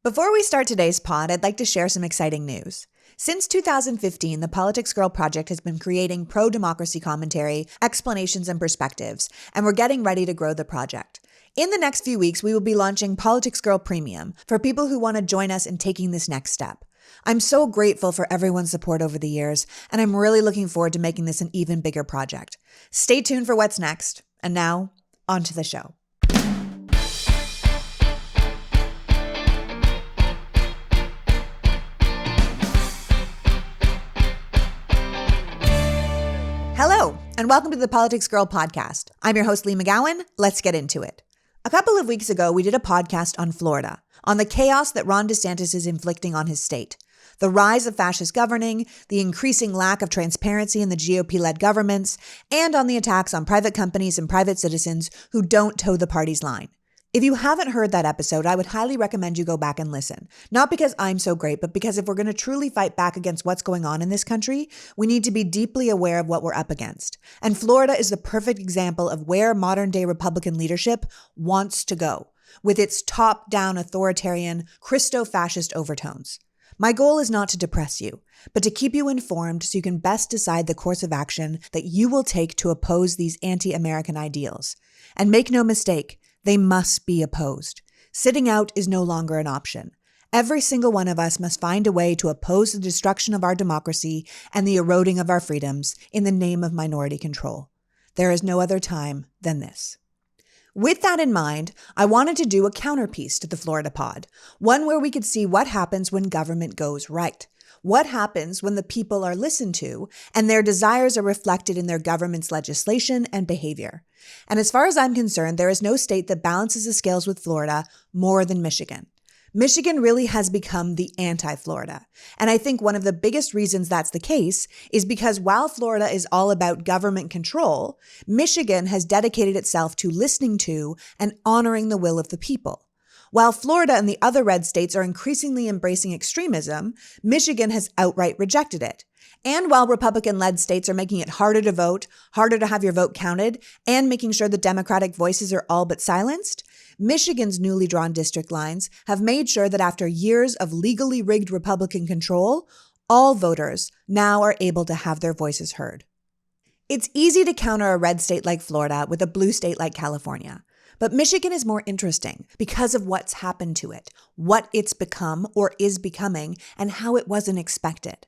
Before we start today's pod, I'd like to share some exciting news. Since 2015, the Politics Girl Project has been creating pro-democracy commentary, explanations, and perspectives, and we're getting ready to grow the project. In the next few weeks, we will be launching Politics Girl Premium for people who want to join us in taking this next step. I'm so grateful for everyone's support over the years, and I'm really looking forward to making this an even bigger project. Stay tuned for what's next. And now, on to the show. Hello, and welcome to the Politics Girl podcast. I'm your host, Lee McGowan. Let's get into it. A couple of weeks ago, we did a podcast on Florida, on the chaos that Ron DeSantis is inflicting on his state, the rise of fascist governing, the increasing lack of transparency in the GOP-led governments, and on the attacks on private companies and private citizens who don't toe the party's line. If you haven't heard that episode, I would highly recommend you go back and listen. Not because I'm so great, but because if we're going to truly fight back against what's going on in this country, we need to be deeply aware of what we're up against. And Florida is the perfect example of where modern-day Republican leadership wants to go, with its top-down authoritarian, Christo-fascist overtones. My goal is not to depress you, but to keep you informed so you can best decide the course of action that you will take to oppose these anti-American ideals. And make no mistake, they must be opposed. Sitting out is no longer an option. Every single one of us must find a way to oppose the destruction of our democracy and the eroding of our freedoms in the name of minority control. There is no other time than this. With that in mind, I wanted to do a counterpiece to the Florida pod, one where we could see what happens when government goes right. What happens when the people are listened to and their desires are reflected in their government's legislation and behavior? And as far as I'm concerned, there is no state that balances the scales with Florida more than Michigan. Michigan really has become the anti-Florida. And I think one of the biggest reasons that's the case is because while Florida is all about government control, Michigan has dedicated itself to listening to and honoring the will of the people. While Florida and the other red states are increasingly embracing extremism, Michigan has outright rejected it. And while Republican-led states are making it harder to vote, harder to have your vote counted, and making sure the Democratic voices are all but silenced, Michigan's newly drawn district lines have made sure that after years of legally rigged Republican control, all voters now are able to have their voices heard. It's easy to counter a red state like Florida with a blue state like California. But Michigan is more interesting because of what's happened to it, what it's become or is becoming, and how it wasn't expected.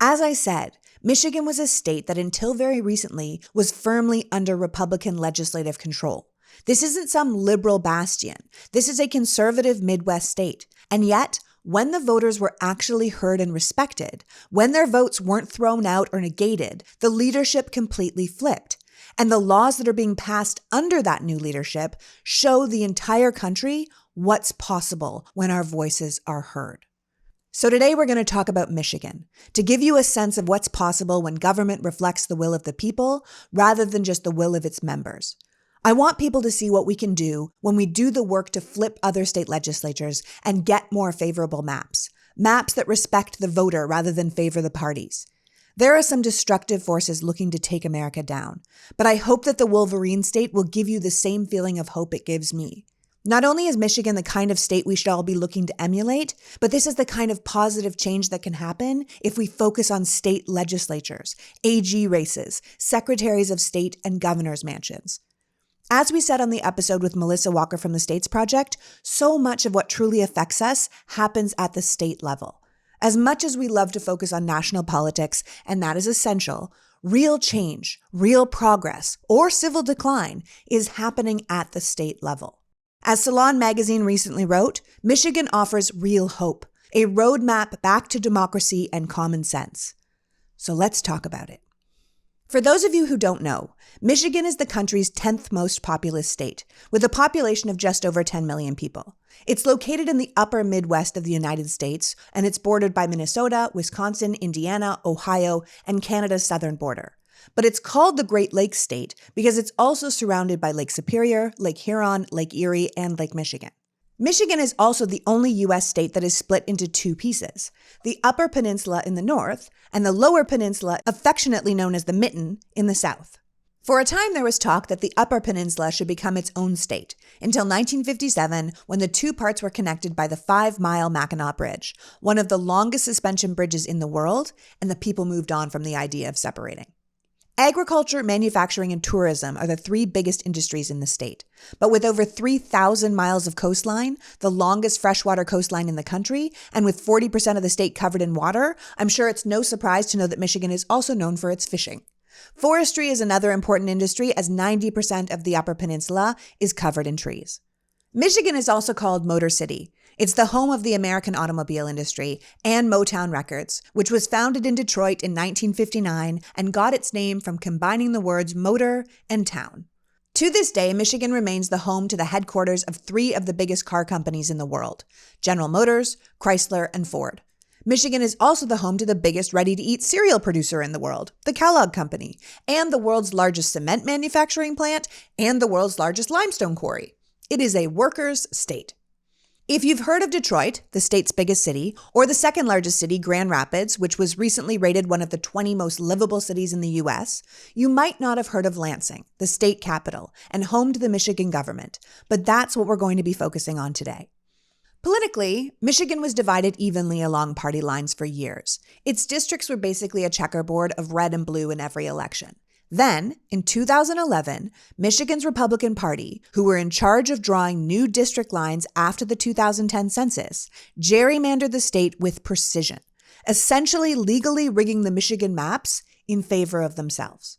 As I said, Michigan was a state that until very recently was firmly under Republican legislative control. This isn't some liberal bastion. This is a conservative Midwest state. And yet, when the voters were actually heard and respected, when their votes weren't thrown out or negated, the leadership completely flipped. And the laws that are being passed under that new leadership show the entire country what's possible when our voices are heard. So today we're going to talk about Michigan, to give you a sense of what's possible when government reflects the will of the people rather than just the will of its members. I want people to see what we can do when we do the work to flip other state legislatures and get more favorable maps that respect the voter rather than favor the parties. There are some destructive forces looking to take America down, but I hope that the Wolverine state will give you the same feeling of hope it gives me. Not only is Michigan the kind of state we should all be looking to emulate, but this is the kind of positive change that can happen if we focus on state legislatures, AG races, secretaries of state, and governors' mansions. As we said on the episode with Melissa Walker from the States Project, so much of what truly affects us happens at the state level. As much as we love to focus on national politics, and that is essential, real change, real progress, or civil decline is happening at the state level. As Salon magazine recently wrote, Michigan offers real hope, a roadmap back to democracy and common sense. So let's talk about it. For those of you who don't know, Michigan is the country's 10th most populous state, with a population of just over 10 million people. It's located in the upper Midwest of the United States, and it's bordered by Minnesota, Wisconsin, Indiana, Ohio, and Canada's southern border. But it's called the Great Lakes State because it's also surrounded by Lake Superior, Lake Huron, Lake Erie, and Lake Michigan. Michigan is also the only U.S. state that is split into two pieces, the Upper Peninsula in the north and the Lower Peninsula, affectionately known as the Mitten, in the south. For a time, there was talk that the Upper Peninsula should become its own state, until 1957, when the two parts were connected by the 5-mile Mackinac Bridge, one of the longest suspension bridges in the world, and the people moved on from the idea of separating. Agriculture, manufacturing, and tourism are the three biggest industries in the state. But with over 3,000 miles of coastline, the longest freshwater coastline in the country, and with 40% of the state covered in water, I'm sure it's no surprise to know that Michigan is also known for its fishing. Forestry is another important industry, as 90% of the Upper Peninsula is covered in trees. Michigan is also called Motor City. It's the home of the American automobile industry and Motown Records, which was founded in Detroit in 1959 and got its name from combining the words motor and town. To this day, Michigan remains the home to the headquarters of three of the biggest car companies in the world: General Motors, Chrysler, and Ford. Michigan is also the home to the biggest ready-to-eat cereal producer in the world, the Kellogg Company, and the world's largest cement manufacturing plant, and the world's largest limestone quarry. It is a workers' state. If you've heard of Detroit, the state's biggest city, or the second largest city, Grand Rapids, which was recently rated one of the 20 most livable cities in the U.S., you might not have heard of Lansing, the state capital, and home to the Michigan government, but that's what we're going to be focusing on today. Politically, Michigan was divided evenly along party lines for years. Its districts were basically a checkerboard of red and blue in every election. Then, in 2011, Michigan's Republican Party, who were in charge of drawing new district lines after the 2010 census, gerrymandered the state with precision, essentially legally rigging the Michigan maps in favor of themselves.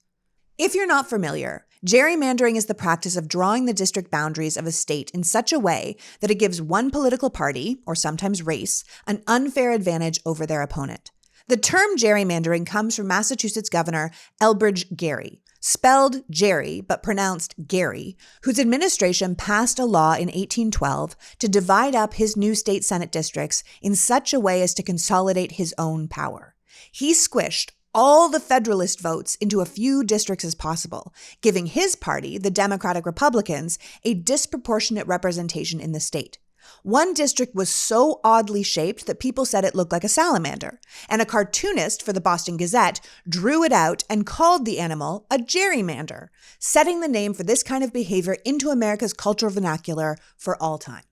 If you're not familiar, gerrymandering is the practice of drawing the district boundaries of a state in such a way that it gives one political party, or sometimes race, an unfair advantage over their opponent. The term gerrymandering comes from Massachusetts Governor Elbridge Gerry, spelled Jerry but pronounced Gary, whose administration passed a law in 1812 to divide up his new state Senate districts in such a way as to consolidate his own power. He squished all the Federalist votes into a few districts as possible, giving his party, the Democratic Republicans, a disproportionate representation in the state. One district was so oddly shaped that people said it looked like a salamander, and a cartoonist for the Boston Gazette drew it out and called the animal a gerrymander, setting the name for this kind of behavior into America's cultural vernacular for all time.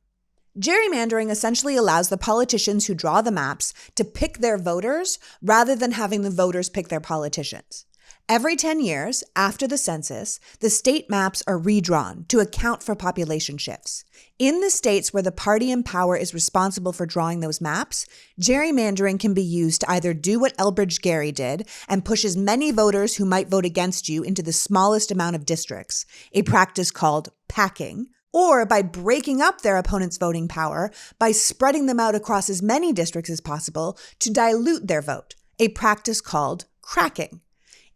Gerrymandering essentially allows the politicians who draw the maps to pick their voters rather than having the voters pick their politicians. Every 10 years, after the census, the state maps are redrawn to account for population shifts. In the states where the party in power is responsible for drawing those maps, gerrymandering can be used to either do what Elbridge Gerry did and push as many voters who might vote against you into the smallest amount of districts, a practice called packing, or by breaking up their opponent's voting power by spreading them out across as many districts as possible to dilute their vote, a practice called cracking.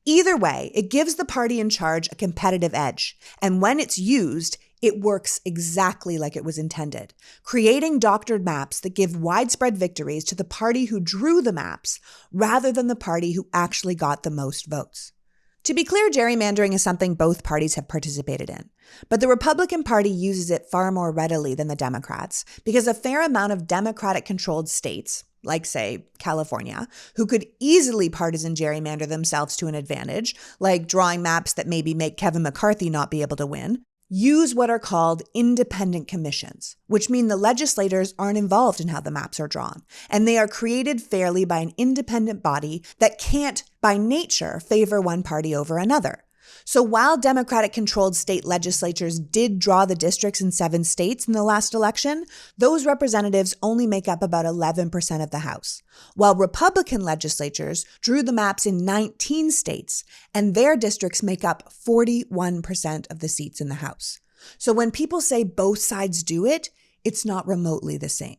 Either way, it gives the party in charge a competitive edge, and when it's used, it works exactly like it was intended, creating doctored maps that give widespread victories to the party who drew the maps rather than the party who actually got the most votes. To be clear, gerrymandering is something both parties have participated in, but the Republican Party uses it far more readily than the Democrats because a fair amount of Democratic-controlled states, like, say, California, who could easily partisan gerrymander themselves to an advantage, like drawing maps that maybe make Kevin McCarthy not be able to win, use what are called independent commissions, which mean the legislators aren't involved in how the maps are drawn, and they are created fairly by an independent body that can't, by nature, favor one party over another. So while Democratic-controlled state legislatures did draw the districts in 7 states in the last election, those representatives only make up about 11% of the House, while Republican legislatures drew the maps in 19 states, and their districts make up 41% of the seats in the House. So when people say both sides do it, it's not remotely the same.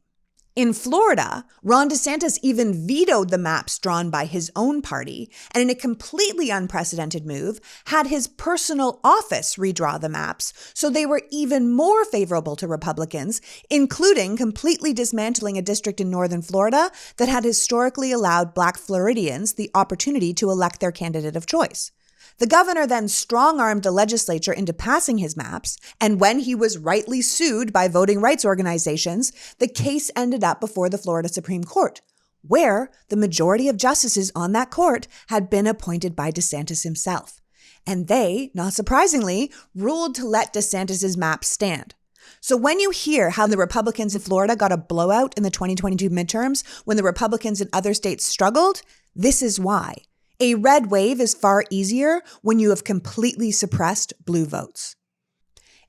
In Florida, Ron DeSantis even vetoed the maps drawn by his own party, and in a completely unprecedented move, had his personal office redraw the maps so they were even more favorable to Republicans, including completely dismantling a district in northern Florida that had historically allowed Black Floridians the opportunity to elect their candidate of choice. The governor then strong-armed the legislature into passing his maps, and when he was rightly sued by voting rights organizations, the case ended up before the Florida Supreme Court, where the majority of justices on that court had been appointed by DeSantis himself. And they, not surprisingly, ruled to let DeSantis' map stand. So when you hear how the Republicans in Florida got a blowout in the 2022 midterms when the Republicans in other states struggled, this is why. A red wave is far easier when you have completely suppressed blue votes.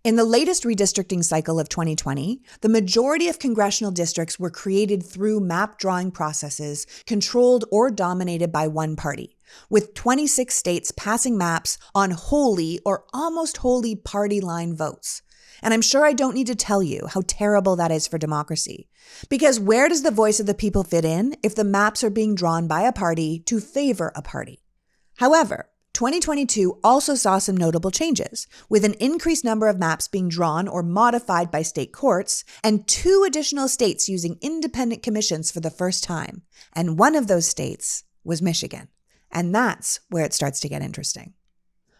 In the latest redistricting cycle of 2020, the majority of congressional districts were created through map drawing processes controlled or dominated by one party, with 26 states passing maps on wholly or almost wholly party line votes. And I'm sure I don't need to tell you how terrible that is for democracy. Because where does the voice of the people fit in if the maps are being drawn by a party to favor a party? However, 2022 also saw some notable changes, with an increased number of maps being drawn or modified by state courts, and 2 additional states using independent commissions for the first time. And one of those states was Michigan. And that's where it starts to get interesting.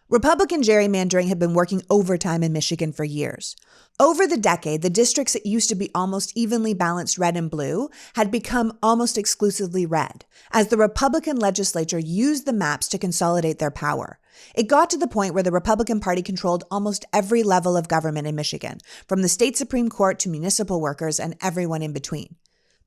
Republican gerrymandering had been working overtime in Michigan for years. Over the decade, the districts that used to be almost evenly balanced red and blue had become almost exclusively red, as the Republican legislature used the maps to consolidate their power. It got to the point where the Republican Party controlled almost every level of government in Michigan, from the state Supreme Court to municipal workers and everyone in between.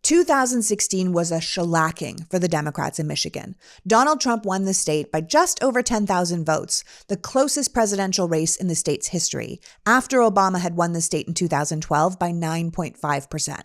2016 was a shellacking for the Democrats in Michigan. Donald Trump won the state by just over 10,000 votes, the closest presidential race in the state's history, after Obama had won the state in 2012 by 9.5%.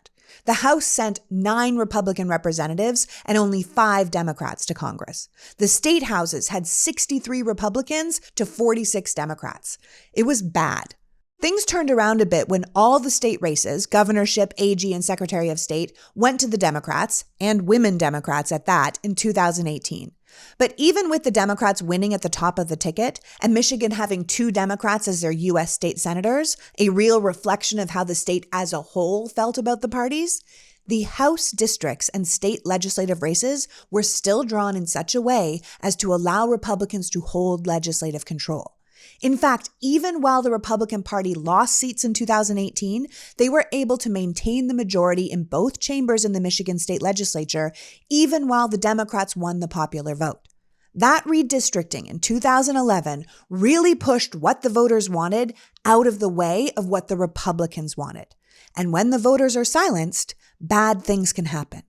The House sent 9 Republican representatives and only 5 Democrats to Congress. The state houses had 63 Republicans to 46 Democrats. It was bad. Things turned around a bit when all the state races, governorship, AG, and Secretary of State, went to the Democrats, and women Democrats at that, in 2018. But even with the Democrats winning at the top of the ticket, and Michigan having 2 Democrats as their U.S. state senators, a real reflection of how the state as a whole felt about the parties, the House districts and state legislative races were still drawn in such a way as to allow Republicans to hold legislative control. In fact, even while the Republican Party lost seats in 2018, they were able to maintain the majority in both chambers in the Michigan state legislature, even while the Democrats won the popular vote. That redistricting in 2011 really pushed what the voters wanted out of the way of what the Republicans wanted. And when the voters are silenced, bad things can happen.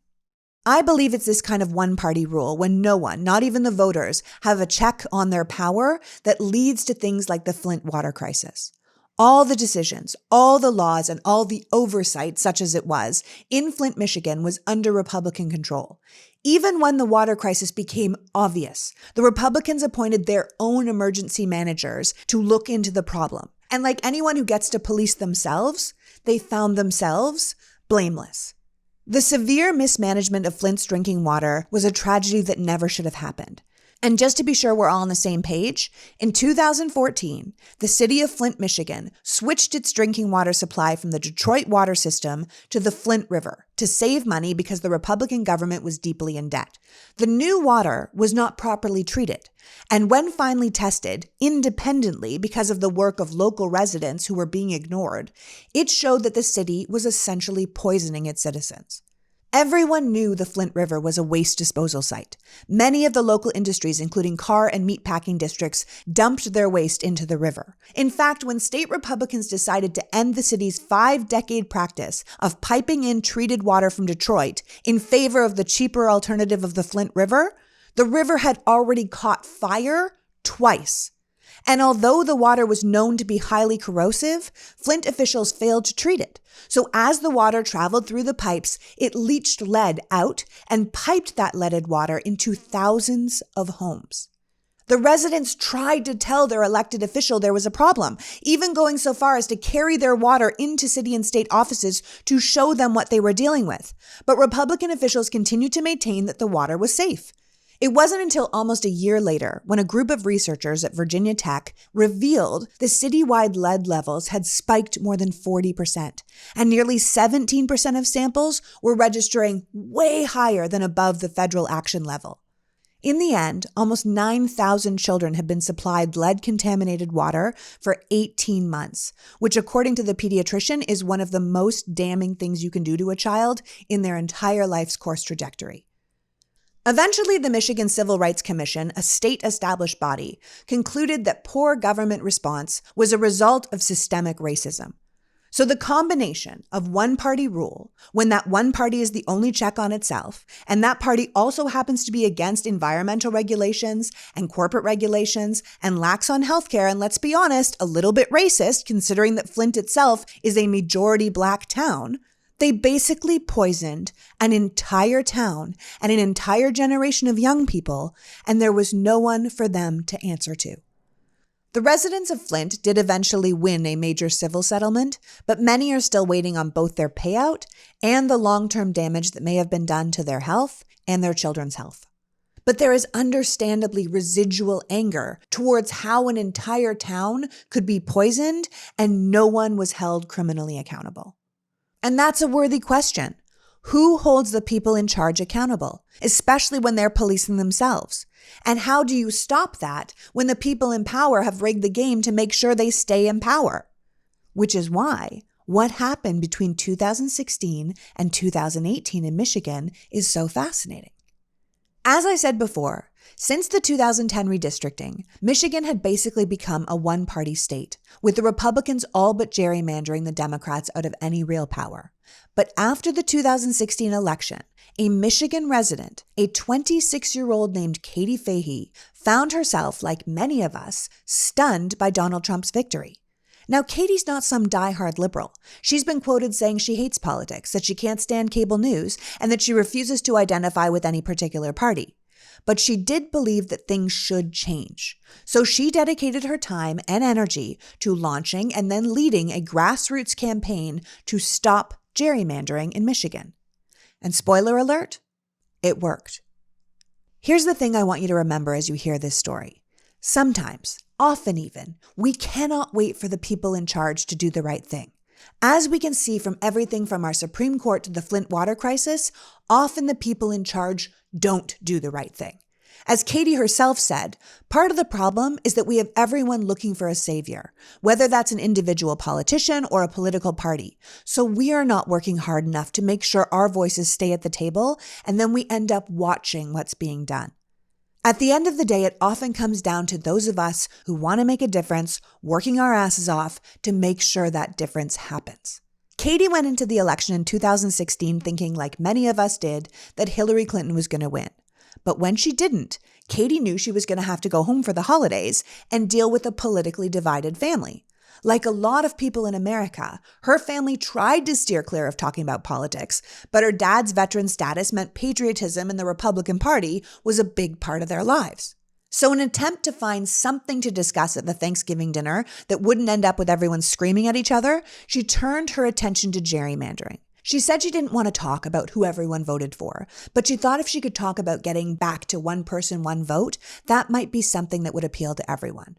I believe it's this kind of one-party rule when no one, not even the voters, have a check on their power that leads to things like the Flint water crisis. All the decisions, all the laws, and all the oversight, such as it was, in Flint, Michigan, was under Republican control. Even when the water crisis became obvious, the Republicans appointed their own emergency managers to look into the problem. And like anyone who gets to police themselves, they found themselves blameless. The severe mismanagement of Flint's drinking water was a tragedy that never should have happened. And just to be sure we're all on the same page, in 2014, the city of Flint, Michigan, switched its drinking water supply from the Detroit water system to the Flint River to save money because the Republican government was deeply in debt. The new water was not properly treated, and when finally tested, independently because of the work of local residents who were being ignored, it showed that the city was essentially poisoning its citizens. Everyone knew the Flint River was a waste disposal site. Many of the local industries, including car and meatpacking districts, dumped their waste into the river. In fact, when state Republicans decided to end the city's 5-decade practice of piping in treated water from Detroit in favor of the cheaper alternative of the Flint River, the river had already caught fire twice. And although the water was known to be highly corrosive, Flint officials failed to treat it. So as the water traveled through the pipes, it leached lead out and piped that leaded water into thousands of homes. The residents tried to tell their elected official there was a problem, even going so far as to carry their water into city and state offices to show them what they were dealing with. But Republican officials continued to maintain that the water was safe. It wasn't until almost a year later when a group of researchers at Virginia Tech revealed the citywide lead levels had spiked more than 40%, and nearly 17% of samples were registering way higher than above the federal action level. In the end, almost 9,000 children have been supplied lead-contaminated water for 18 months, which according to the pediatrician is one of the most damning things you can do to a child in their entire life's course trajectory. Eventually, the Michigan Civil Rights Commission, a state-established body, concluded that poor government response was a result of systemic racism. So the combination of one-party rule, when that one party is the only check on itself, and that party also happens to be against environmental regulations and corporate regulations and lax on healthcare, and let's be honest, a little bit racist considering that Flint itself is a majority Black town, they basically poisoned an entire town and an entire generation of young people, and there was no one for them to answer to. The residents of Flint did eventually win a major civil settlement, but many are still waiting on both their payout and the long-term damage that may have been done to their health and their children's health. But there is understandably residual anger towards how an entire town could be poisoned and no one was held criminally accountable. And that's a worthy question. Who holds the people in charge accountable, especially when they're policing themselves? And how do you stop that when the people in power have rigged the game to make sure they stay in power? Which is why what happened between 2016 and 2018 in Michigan is so fascinating. As I said before, since the 2010 redistricting, Michigan had basically become a one-party state, with the Republicans all but gerrymandering the Democrats out of any real power. But after the 2016 election, a Michigan resident, a 26-year-old named Katie Fahey, found herself, like many of us, stunned by Donald Trump's victory. Now, Katie's not some diehard liberal. She's been quoted saying she hates politics, that she can't stand cable news, and that she refuses to identify with any particular party. But she did believe that things should change. So she dedicated her time and energy to launching and then leading a grassroots campaign to stop gerrymandering in Michigan. And spoiler alert, it worked. Here's the thing I want you to remember as you hear this story. Sometimes, often even, we cannot wait for the people in charge to do the right thing. As we can see from everything from our Supreme Court to the Flint water crisis, often the people in charge don't do the right thing. As Katie herself said, part of the problem is that we have everyone looking for a savior, whether that's an individual politician or a political party. So we are not working hard enough to make sure our voices stay at the table, and then we end up watching what's being done. At the end of the day, it often comes down to those of us who want to make a difference, working our asses off to make sure that difference happens. Katie went into the election in 2016 thinking, like many of us did, that Hillary Clinton was going to win. But when she didn't, Katie knew she was going to have to go home for the holidays and deal with a politically divided family. Like a lot of people in America, her family tried to steer clear of talking about politics, but her dad's veteran status meant patriotism in the Republican Party was a big part of their lives. So in an attempt to find something to discuss at the Thanksgiving dinner that wouldn't end up with everyone screaming at each other, she turned her attention to gerrymandering. She said she didn't want to talk about who everyone voted for, but she thought if she could talk about getting back to one person, one vote, that might be something that would appeal to everyone.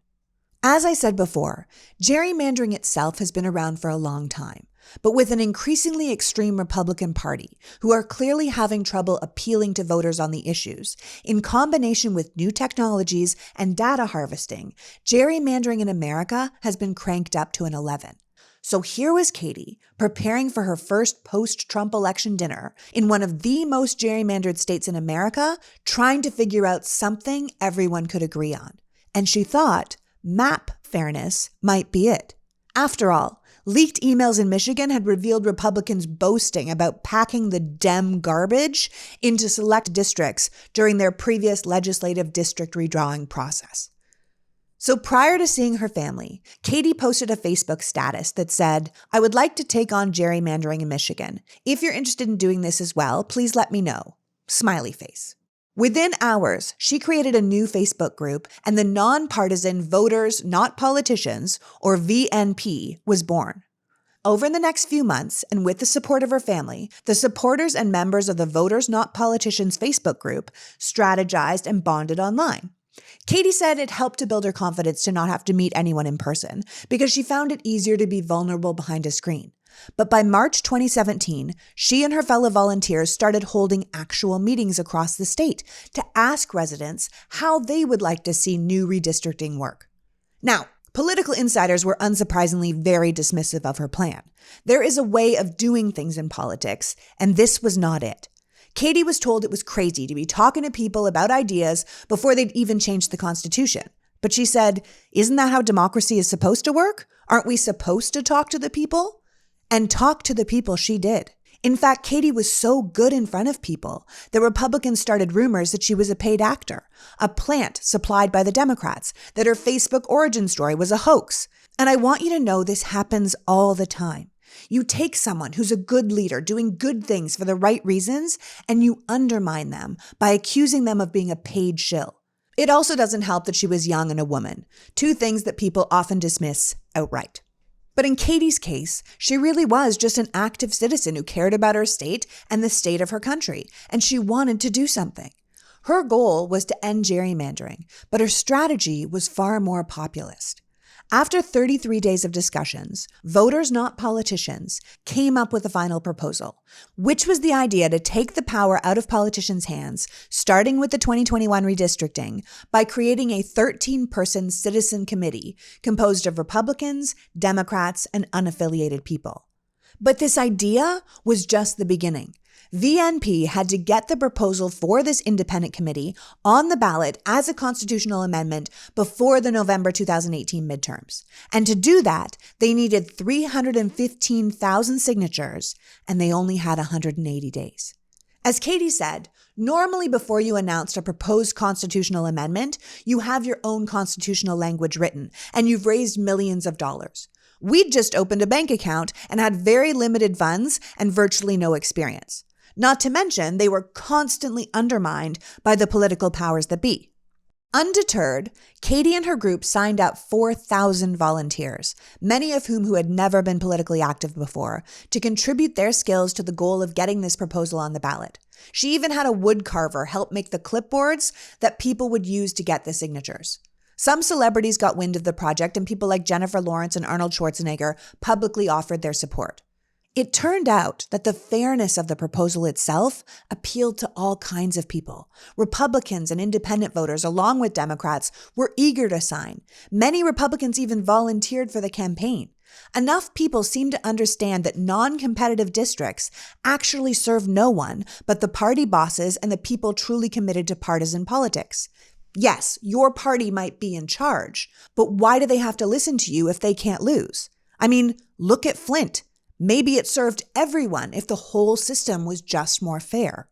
As I said before, gerrymandering itself has been around for a long time, but with an increasingly extreme Republican Party who are clearly having trouble appealing to voters on the issues, in combination with new technologies and data harvesting, gerrymandering in America has been cranked up to an 11. So here was Katie preparing for her first post-Trump election dinner in one of the most gerrymandered states in America, trying to figure out something everyone could agree on. And she thought map fairness might be it. After all, leaked emails in Michigan had revealed Republicans boasting about packing the Dem garbage into select districts during their previous legislative district redrawing process. So prior to seeing her family, Katie posted a Facebook status that said, "I would like to take on gerrymandering in Michigan. If you're interested in doing this as well, please let me know." Smiley face. Within hours, she created a new Facebook group, and the Nonpartisan Voters Not Politicians, or VNP, was born. Over the next few months, and with the support of her family, the supporters and members of the Voters Not Politicians Facebook group strategized and bonded online. Katie said it helped to build her confidence to not have to meet anyone in person because she found it easier to be vulnerable behind a screen. But by March 2017, she and her fellow volunteers started holding actual meetings across the state to ask residents how they would like to see new redistricting work. Now, political insiders were unsurprisingly very dismissive of her plan. There is a way of doing things in politics, and this was not it. Katie was told it was crazy to be talking to people about ideas before they'd even changed the Constitution. But she said, isn't that how democracy is supposed to work? Aren't we supposed to talk to the people? And talk to the people she did. In fact, Katie was so good in front of people that Republicans started rumors that she was a paid actor, a plant supplied by the Democrats, that her Facebook origin story was a hoax. And I want you to know this happens all the time. You take someone who's a good leader, doing good things for the right reasons, and you undermine them by accusing them of being a paid shill. It also doesn't help that she was young and a woman, two things that people often dismiss outright. But in Katie's case, she really was just an active citizen who cared about her state and the state of her country, and she wanted to do something. Her goal was to end gerrymandering, but her strategy was far more populist. After 33 days of discussions, voters, not politicians, came up with a final proposal, which was the idea to take the power out of politicians' hands, starting with the 2021 redistricting, by creating a 13-person citizen committee composed of Republicans, Democrats, and unaffiliated people. But this idea was just the beginning. VNP had to get the proposal for this independent committee on the ballot as a constitutional amendment before the November 2018 midterms. And to do that, they needed 315,000 signatures, and they only had 180 days. As Katie said, normally before you announced a proposed constitutional amendment, you have your own constitutional language written, and you've raised millions of dollars. We'd just opened a bank account and had very limited funds and virtually no experience. Not to mention, they were constantly undermined by the political powers that be. Undeterred, Katie and her group signed up 4,000 volunteers, many of whom who had never been politically active before, to contribute their skills to the goal of getting this proposal on the ballot. She even had a wood carver help make the clipboards that people would use to get the signatures. Some celebrities got wind of the project, and people like Jennifer Lawrence and Arnold Schwarzenegger publicly offered their support. It turned out that the fairness of the proposal itself appealed to all kinds of people. Republicans and independent voters, along with Democrats, were eager to sign. Many Republicans even volunteered for the campaign. Enough people seemed to understand that non-competitive districts actually serve no one but the party bosses and the people truly committed to partisan politics. Yes, your party might be in charge, but why do they have to listen to you if they can't lose? I mean, look at Flint. Maybe it served everyone if the whole system was just more fair.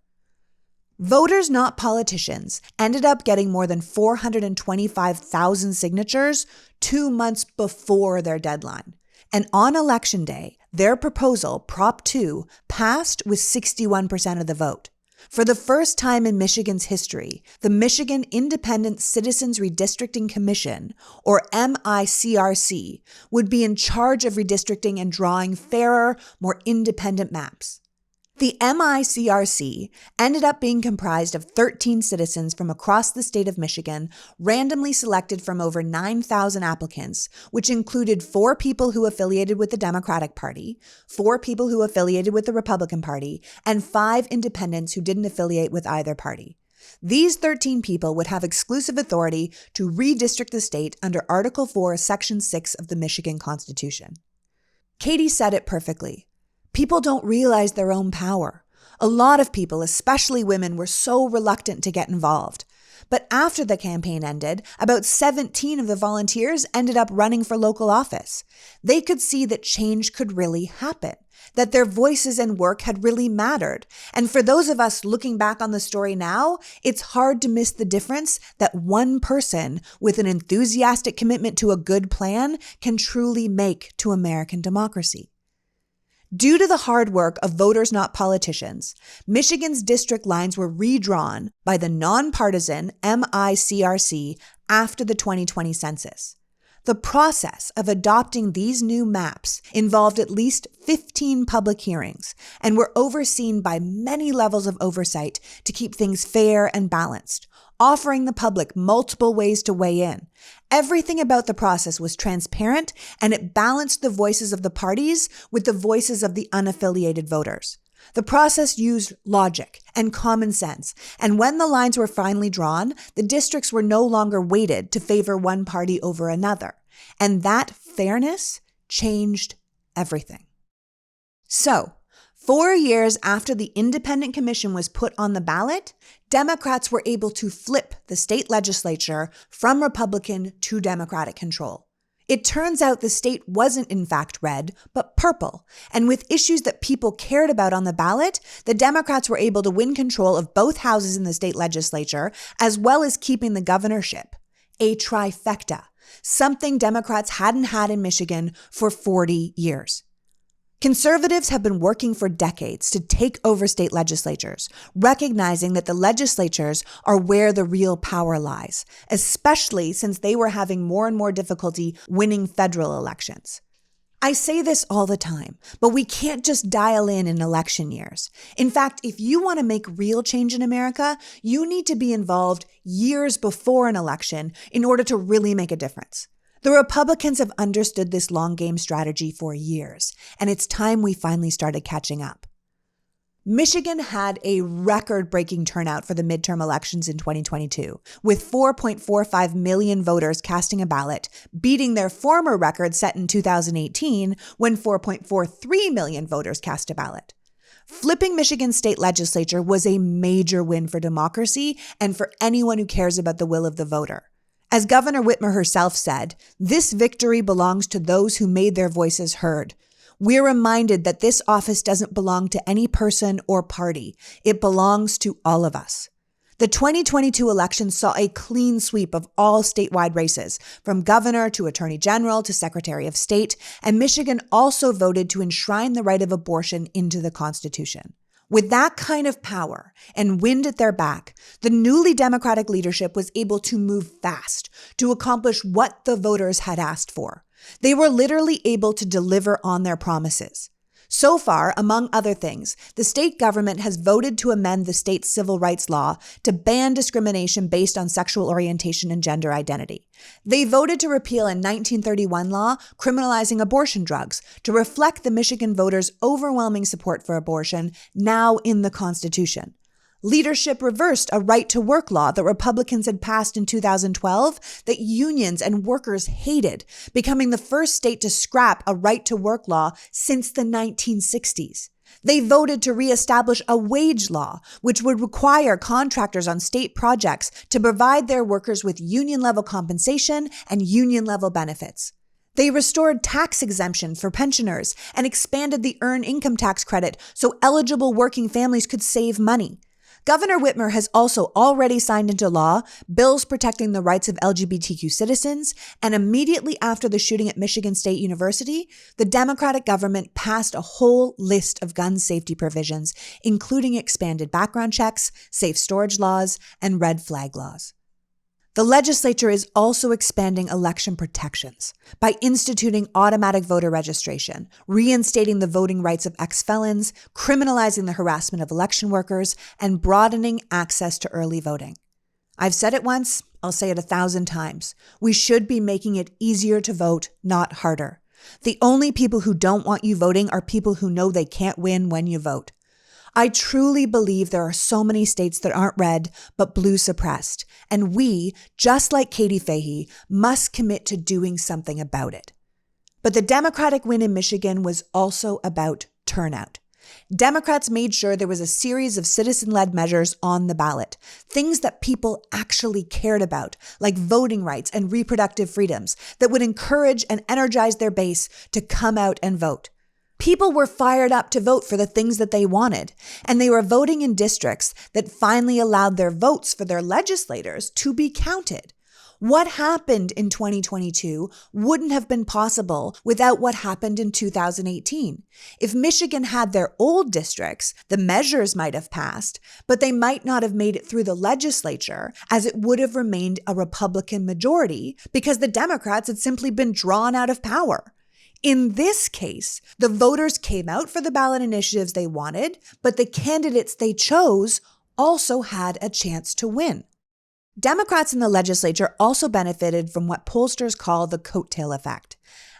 Voters, not politicians, ended up getting more than 425,000 signatures 2 months before their deadline. And on Election Day, their proposal, Prop 2, passed with 61% of the vote. For the first time in Michigan's history, the Michigan Independent Citizens Redistricting Commission, or MICRC, would be in charge of redistricting and drawing fairer, more independent maps. The MICRC ended up being comprised of 13 citizens from across the state of Michigan, randomly selected from over 9,000 applicants, which included 4 people who affiliated with the Democratic Party, 4 people who affiliated with the Republican Party, and 5 independents who didn't affiliate with either party. These 13 people would have exclusive authority to redistrict the state under Article 4, Section 6 of the Michigan Constitution. Katie said it perfectly. People don't realize their own power. A lot of people, especially women, were so reluctant to get involved. But after the campaign ended, about 17 of the volunteers ended up running for local office. They could see that change could really happen, that their voices and work had really mattered. And for those of us looking back on the story now, it's hard to miss the difference that one person with an enthusiastic commitment to a good plan can truly make to American democracy. Due to the hard work of voters, not politicians, Michigan's district lines were redrawn by the nonpartisan MICRC after the 2020 census. The process of adopting these new maps involved at least 15 public hearings and were overseen by many levels of oversight to keep things fair and balanced, offering the public multiple ways to weigh in. Everything about the process was transparent, and it balanced the voices of the parties with the voices of the unaffiliated voters. The process used logic and common sense, and when the lines were finally drawn, the districts were no longer weighted to favor one party over another. And that fairness changed everything. So, 4 years after the independent commission was put on the ballot, Democrats were able to flip the state legislature from Republican to Democratic control. It turns out the state wasn't in fact red, but purple. And with issues that people cared about on the ballot, the Democrats were able to win control of both houses in the state legislature, as well as keeping the governorship. A trifecta, something Democrats hadn't had in Michigan for 40 years. Conservatives have been working for decades to take over state legislatures, recognizing that the legislatures are where the real power lies, especially since they were having more and more difficulty winning federal elections. I say this all the time, but we can't just dial in election years. In fact, if you want to make real change in America, you need to be involved years before an election in order to really make a difference. The Republicans have understood this long game strategy for years, and it's time we finally started catching up. Michigan had a record-breaking turnout for the midterm elections in 2022, with 4.45 million voters casting a ballot, beating their former record set in 2018 when 4.43 million voters cast a ballot. Flipping Michigan's state legislature was a major win for democracy and for anyone who cares about the will of the voter. As Governor Whitmer herself said, this victory belongs to those who made their voices heard. We're reminded that this office doesn't belong to any person or party. It belongs to all of us. The 2022 election saw a clean sweep of all statewide races, from governor to attorney general to secretary of state, and Michigan also voted to enshrine the right of abortion into the Constitution. With that kind of power and wind at their back, the newly Democratic leadership was able to move fast to accomplish what the voters had asked for. They were literally able to deliver on their promises. So far, among other things, the state government has voted to amend the state's civil rights law to ban discrimination based on sexual orientation and gender identity. They voted to repeal a 1931 law criminalizing abortion drugs to reflect the Michigan voters' overwhelming support for abortion now in the Constitution. Leadership reversed a right-to-work law that Republicans had passed in 2012 that unions and workers hated, becoming the first state to scrap a right-to-work law since the 1960s. They voted to reestablish a wage law, which would require contractors on state projects to provide their workers with union-level compensation and union-level benefits. They restored tax exemption for pensioners and expanded the earned income tax credit so eligible working families could save money. Governor Whitmer has also already signed into law bills protecting the rights of LGBTQ citizens, and immediately after the shooting at Michigan State University, the Democratic government passed a whole list of gun safety provisions, including expanded background checks, safe storage laws, and red flag laws. The legislature is also expanding election protections by instituting automatic voter registration, reinstating the voting rights of ex-felons, criminalizing the harassment of election workers, and broadening access to early voting. I've said it once, I'll say it 1,000 times. We should be making it easier to vote, not harder. The only people who don't want you voting are people who know they can't win when you vote. I truly believe there are so many states that aren't red, but blue suppressed. And we, just like Katie Fahey, must commit to doing something about it. But the Democratic win in Michigan was also about turnout. Democrats made sure there was a series of citizen-led measures on the ballot, things that people actually cared about, like voting rights and reproductive freedoms, that would encourage and energize their base to come out and vote. People were fired up to vote for the things that they wanted, and they were voting in districts that finally allowed their votes for their legislators to be counted. What happened in 2022 wouldn't have been possible without what happened in 2018. If Michigan had their old districts, the measures might have passed, but they might not have made it through the legislature, as it would have remained a Republican majority because the Democrats had simply been drawn out of power. In this case, the voters came out for the ballot initiatives they wanted, but the candidates they chose also had a chance to win. Democrats in the legislature also benefited from what pollsters call the coattail effect.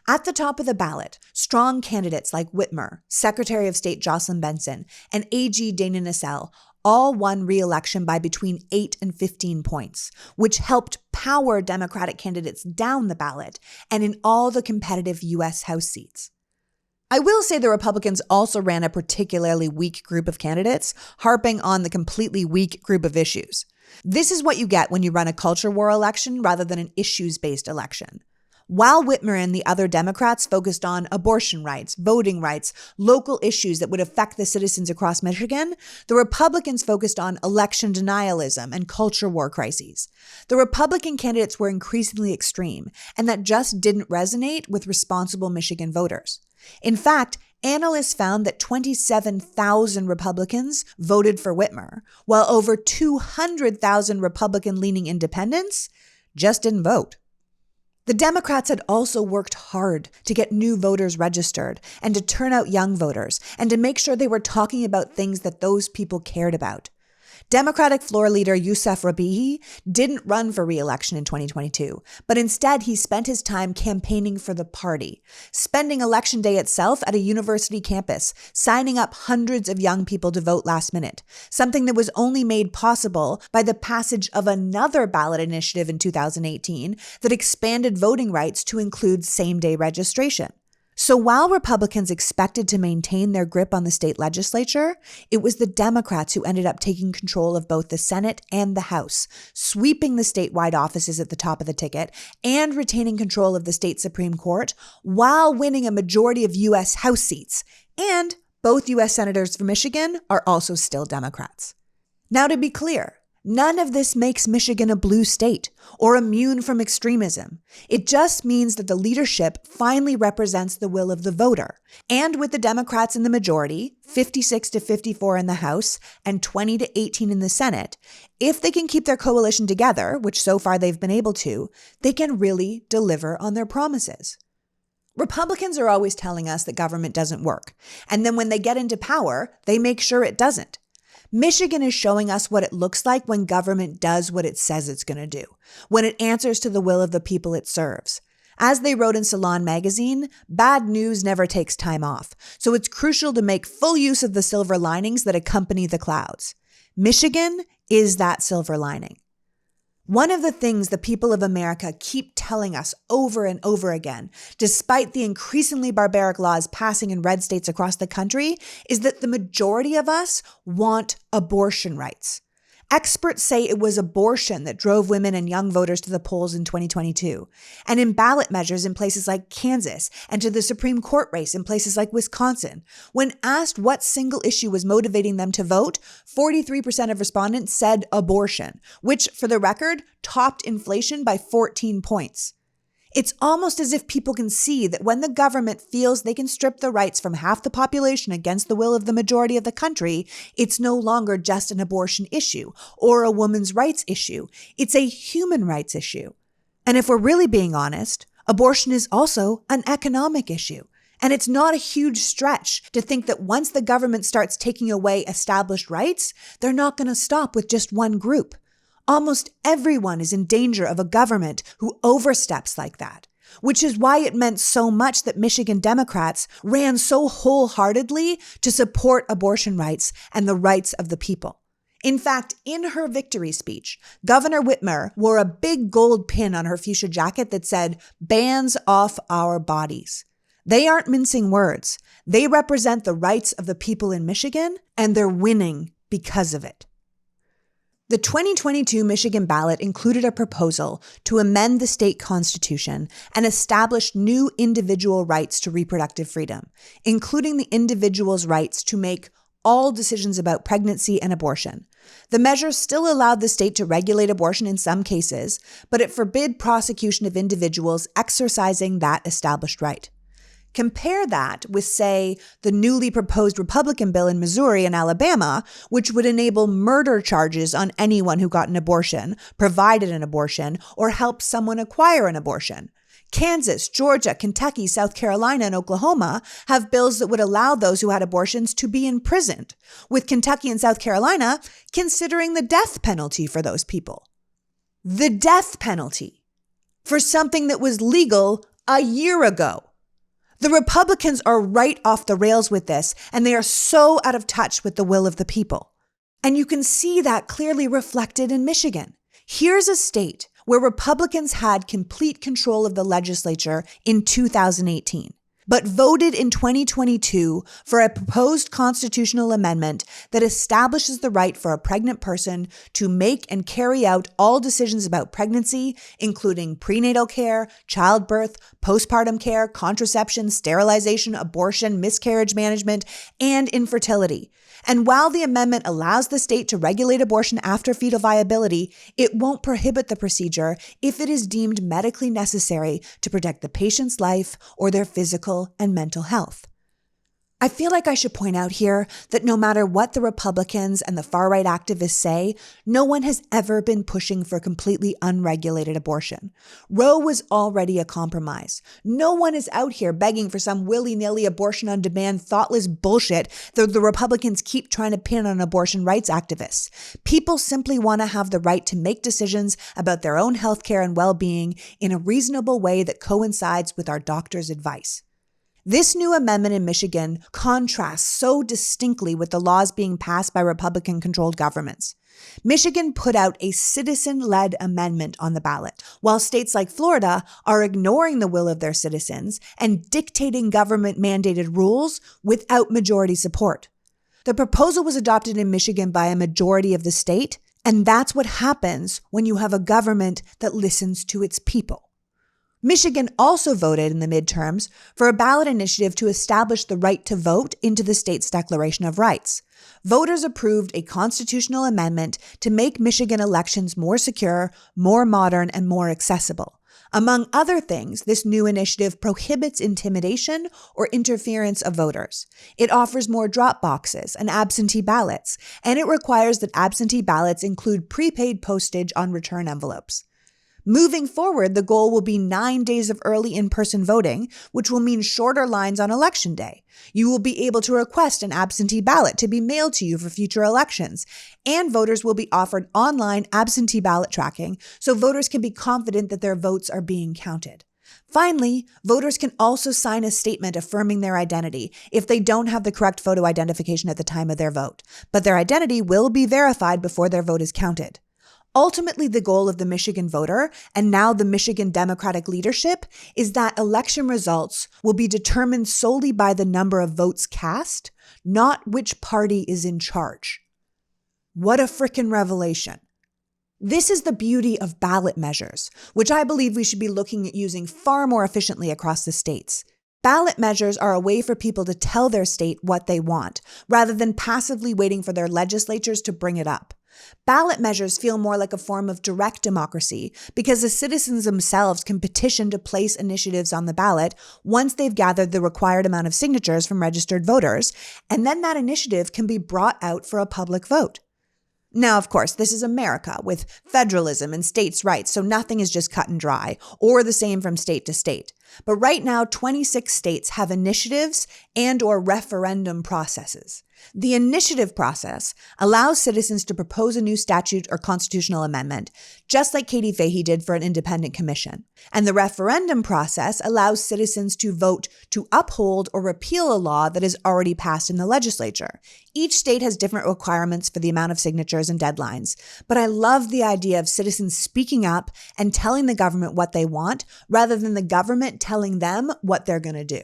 At the top of the ballot, strong candidates like Whitmer, Secretary of State Jocelyn Benson, and AG Dana Nessel all won re-election by between 8 and 15 points, which helped power Democratic candidates down the ballot and in all the competitive U.S. House seats. I will say the Republicans also ran a particularly weak group of candidates, harping on the completely weak group of issues. This is what you get when you run a culture war election rather than an issues-based election. While Whitmer and the other Democrats focused on abortion rights, voting rights, local issues that would affect the citizens across Michigan, the Republicans focused on election denialism and culture war crises. The Republican candidates were increasingly extreme, and that just didn't resonate with responsible Michigan voters. In fact, analysts found that 27,000 Republicans voted for Whitmer, while over 200,000 Republican-leaning independents just didn't vote. The Democrats had also worked hard to get new voters registered and to turn out young voters and to make sure they were talking about things that those people cared about. Democratic floor leader Yousef Rabihi didn't run for re-election in 2022, but instead he spent his time campaigning for the party, spending Election Day itself at a university campus, signing up hundreds of young people to vote last minute, something that was only made possible by the passage of another ballot initiative in 2018 that expanded voting rights to include same-day registration. So while Republicans expected to maintain their grip on the state legislature, it was the Democrats who ended up taking control of both the Senate and the House, sweeping the statewide offices at the top of the ticket and retaining control of the state Supreme Court while winning a majority of U.S. House seats. And both U.S. senators from Michigan are also still Democrats. Now, to be clear, none of this makes Michigan a blue state or immune from extremism. It just means that the leadership finally represents the will of the voter. And with the Democrats in the majority, 56-54 in the House and 20-18 in the Senate, if they can keep their coalition together, which so far they've been able to, they can really deliver on their promises. Republicans are always telling us that government doesn't work. And then when they get into power, they make sure it doesn't. Michigan is showing us what it looks like when government does what it says it's going to do, when it answers to the will of the people it serves. As they wrote in Salon magazine, bad news never takes time off, so it's crucial to make full use of the silver linings that accompany the clouds. Michigan is that silver lining. One of the things the people of America keep telling us over and over again, despite the increasingly barbaric laws passing in red states across the country, is that the majority of us want abortion rights. Experts say it was abortion that drove women and young voters to the polls in 2022, and in ballot measures in places like Kansas and to the Supreme Court race in places like Wisconsin. When asked what single issue was motivating them to vote, 43% of respondents said abortion, which, for the record, topped inflation by 14 points. It's almost as if people can see that when the government feels they can strip the rights from half the population against the will of the majority of the country, it's no longer just an abortion issue or a woman's rights issue. It's a human rights issue. And if we're really being honest, abortion is also an economic issue. And it's not a huge stretch to think that once the government starts taking away established rights, they're not going to stop with just one group. Almost everyone is in danger of a government who oversteps like that, which is why it meant so much that Michigan Democrats ran so wholeheartedly to support abortion rights and the rights of the people. In fact, in her victory speech, Governor Whitmer wore a big gold pin on her fuchsia jacket that said, "Bans off our bodies." They aren't mincing words. They represent the rights of the people in Michigan, and they're winning because of it. The 2022 Michigan ballot included a proposal to amend the state constitution and establish new individual rights to reproductive freedom, including the individual's rights to make all decisions about pregnancy and abortion. The measure still allowed the state to regulate abortion in some cases, but it forbid prosecution of individuals exercising that established right. Compare that with, say, the newly proposed Republican bill in Missouri and Alabama, which would enable murder charges on anyone who got an abortion, provided an abortion, or helped someone acquire an abortion. Kansas, Georgia, Kentucky, South Carolina, and Oklahoma have bills that would allow those who had abortions to be imprisoned, with Kentucky and South Carolina considering the death penalty for those people. The death penalty for something that was legal a year ago. The Republicans are right off the rails with this, and they are so out of touch with the will of the people. And you can see that clearly reflected in Michigan. Here's a state where Republicans had complete control of the legislature in 2018. but voted in 2022 for a proposed constitutional amendment that establishes the right for a pregnant person to make and carry out all decisions about pregnancy, including prenatal care, childbirth, postpartum care, contraception, sterilization, abortion, miscarriage management, and infertility. And while the amendment allows the state to regulate abortion after fetal viability, it won't prohibit the procedure if it is deemed medically necessary to protect the patient's life or their physical and mental health. I feel like I should point out here that no matter what the Republicans and the far-right activists say, no one has ever been pushing for completely unregulated abortion. Roe was already a compromise. No one is out here begging for some willy-nilly abortion-on-demand thoughtless bullshit that the Republicans keep trying to pin on abortion rights activists. People simply want to have the right to make decisions about their own healthcare and well-being in a reasonable way that coincides with our doctor's advice. This new amendment in Michigan contrasts so distinctly with the laws being passed by Republican-controlled governments. Michigan put out a citizen-led amendment on the ballot, while states like Florida are ignoring the will of their citizens and dictating government-mandated rules without majority support. The proposal was adopted in Michigan by a majority of the state, and that's what happens when you have a government that listens to its people. Michigan also voted in the midterms for a ballot initiative to establish the right to vote into the state's Declaration of Rights. Voters approved a constitutional amendment to make Michigan elections more secure, more modern, and more accessible. Among other things, this new initiative prohibits intimidation or interference of voters. It offers more drop boxes and absentee ballots, and it requires that absentee ballots include prepaid postage on return envelopes. Moving forward, the goal will be 9 days of early in-person voting, which will mean shorter lines on Election Day. You will be able to request an absentee ballot to be mailed to you for future elections, and voters will be offered online absentee ballot tracking so voters can be confident that their votes are being counted. Finally, voters can also sign a statement affirming their identity if they don't have the correct photo identification at the time of their vote, but their identity will be verified before their vote is counted. Ultimately, the goal of the Michigan voter, and now the Michigan Democratic leadership, is that election results will be determined solely by the number of votes cast, not which party is in charge. What a frickin' revelation. This is the beauty of ballot measures, which I believe we should be looking at using far more efficiently across the states. Ballot measures are a way for people to tell their state what they want, rather than passively waiting for their legislatures to bring it up. Ballot measures feel more like a form of direct democracy because the citizens themselves can petition to place initiatives on the ballot once they've gathered the required amount of signatures from registered voters, and then that initiative can be brought out for a public vote. Now, of course, this is America with federalism and states' rights, so nothing is just cut and dry or the same from state to state. But right now, 26 states have initiatives and/or referendum processes. The initiative process allows citizens to propose a new statute or constitutional amendment, just like Katie Fahey did for an independent commission. And the referendum process allows citizens to vote to uphold or repeal a law that is already passed in the legislature. Each state has different requirements for the amount of signatures and deadlines, but I love the idea of citizens speaking up and telling the government what they want, rather than the government telling them what they're going to do.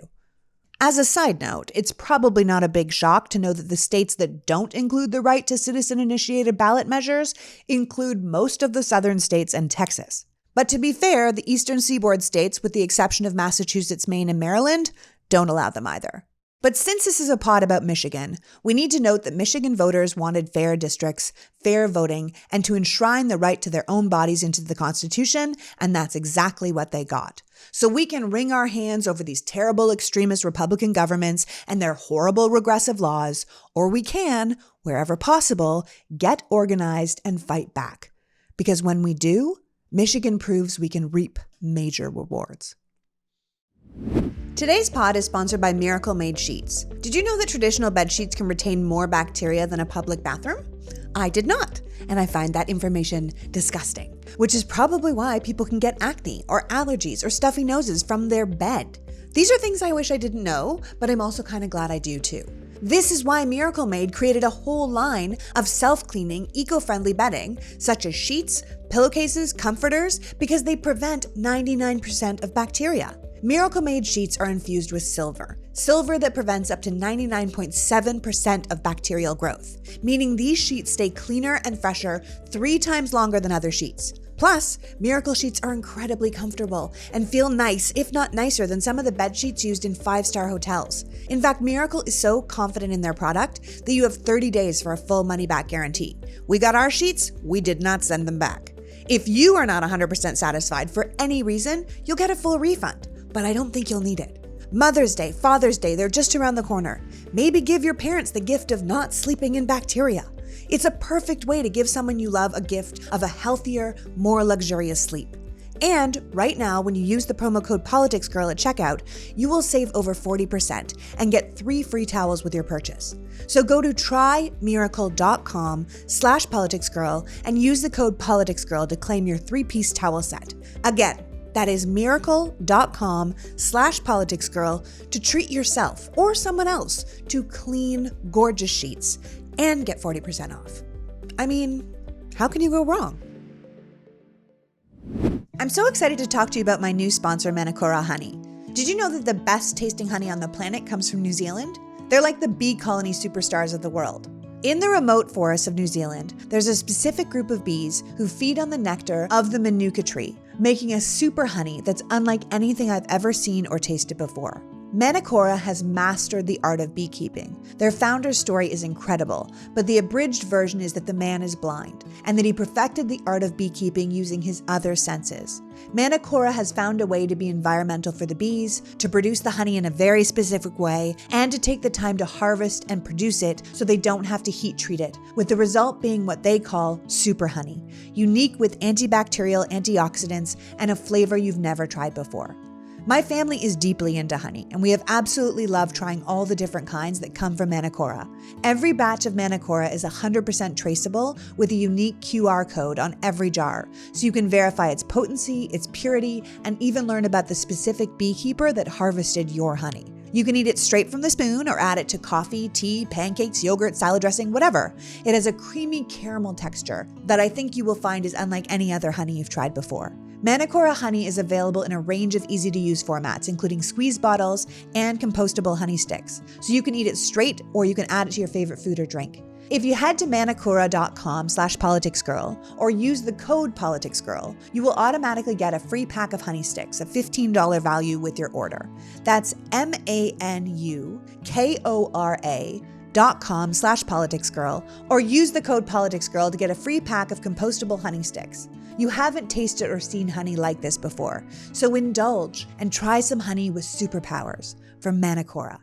As a side note, it's probably not a big shock to know that the states that don't include the right to citizen-initiated ballot measures include most of the southern states and Texas. But to be fair, the eastern seaboard states, with the exception of Massachusetts, Maine, and Maryland, don't allow them either. But since this is a pod about Michigan, we need to note that Michigan voters wanted fair districts, fair voting, and to enshrine the right to their own bodies into the Constitution, and that's exactly what they got. So we can wring our hands over these terrible extremist Republican governments and their horrible regressive laws, or we can, wherever possible, get organized and fight back. Because when we do, Michigan proves we can reap major rewards. Today's pod is sponsored by Miracle Made Sheets. Did you know that traditional bed sheets can retain more bacteria than a public bathroom? I did not, and I find that information disgusting, which is probably why people can get acne or allergies or stuffy noses from their bed. These are things I wish I didn't know, but I'm also kind of glad I do too. This is why Miracle Made created a whole line of self-cleaning, eco-friendly bedding, such as sheets, pillowcases, comforters, because they prevent 99% of bacteria. Miracle Made sheets are infused with silver that prevents up to 99.7% of bacterial growth, meaning these sheets stay cleaner and fresher 3 times longer than other sheets. Plus, Miracle sheets are incredibly comfortable and feel nice, if not nicer, than some of the bed sheets used in 5-star hotels. In fact, Miracle is so confident in their product that you have 30 days for a full money-back guarantee. We got our sheets, we did not send them back. If you are not 100% satisfied for any reason, you'll get a full refund, but I don't think you'll need it. Mother's Day, Father's Day, they're just around the corner. Maybe give your parents the gift of not sleeping in bacteria. It's a perfect way to give someone you love a gift of a healthier, more luxurious sleep. And right now, when you use the promo code PoliticsGirl at checkout, you will save over 40% and get 3 free towels with your purchase. So go to trymiracle.com/politicsgirl and use the code PoliticsGirl to claim your 3-piece towel set. Again, that is miracle.com/politicsgirl to treat yourself or someone else to clean, gorgeous sheets and get 40% off. I mean, how can you go wrong? I'm so excited to talk to you about my new sponsor, Manakora Honey. Did you know that the best tasting honey on the planet comes from New Zealand? They're like the bee colony superstars of the world. In the remote forests of New Zealand, there's a specific group of bees who feed on the nectar of the manuka tree, making a super honey that's unlike anything I've ever seen or tasted before. Manakora has mastered the art of beekeeping. Their founder's story is incredible, but the abridged version is that the man is blind and that he perfected the art of beekeeping using his other senses. Manakora has found a way to be environmental for the bees, to produce the honey in a very specific way, and to take the time to harvest and produce it so they don't have to heat treat it, with the result being what they call super honey, unique with antibacterial, antioxidants, and a flavor you've never tried before. My family is deeply into honey, and we have absolutely loved trying all the different kinds that come from Manakora. Every batch of Manakora is 100% traceable with a unique QR code on every jar, so you can verify its potency, its purity, and even learn about the specific beekeeper that harvested your honey. You can eat it straight from the spoon or add it to coffee, tea, pancakes, yogurt, salad dressing, whatever. It has a creamy caramel texture that I think you will find is unlike any other honey you've tried before. Manakora honey is available in a range of easy-to-use formats, including squeeze bottles and compostable honey sticks. So you can eat it straight or you can add it to your favorite food or drink. If you head to manakora.com/politicsgirl or use the code PoliticsGirl, you will automatically get a free pack of honey sticks, a $15 value with your order. That's manukora.com/politicsgirl or use the code PoliticsGirl to get a free pack of compostable honey sticks. You haven't tasted or seen honey like this before, so indulge and try some honey with superpowers from Manakora.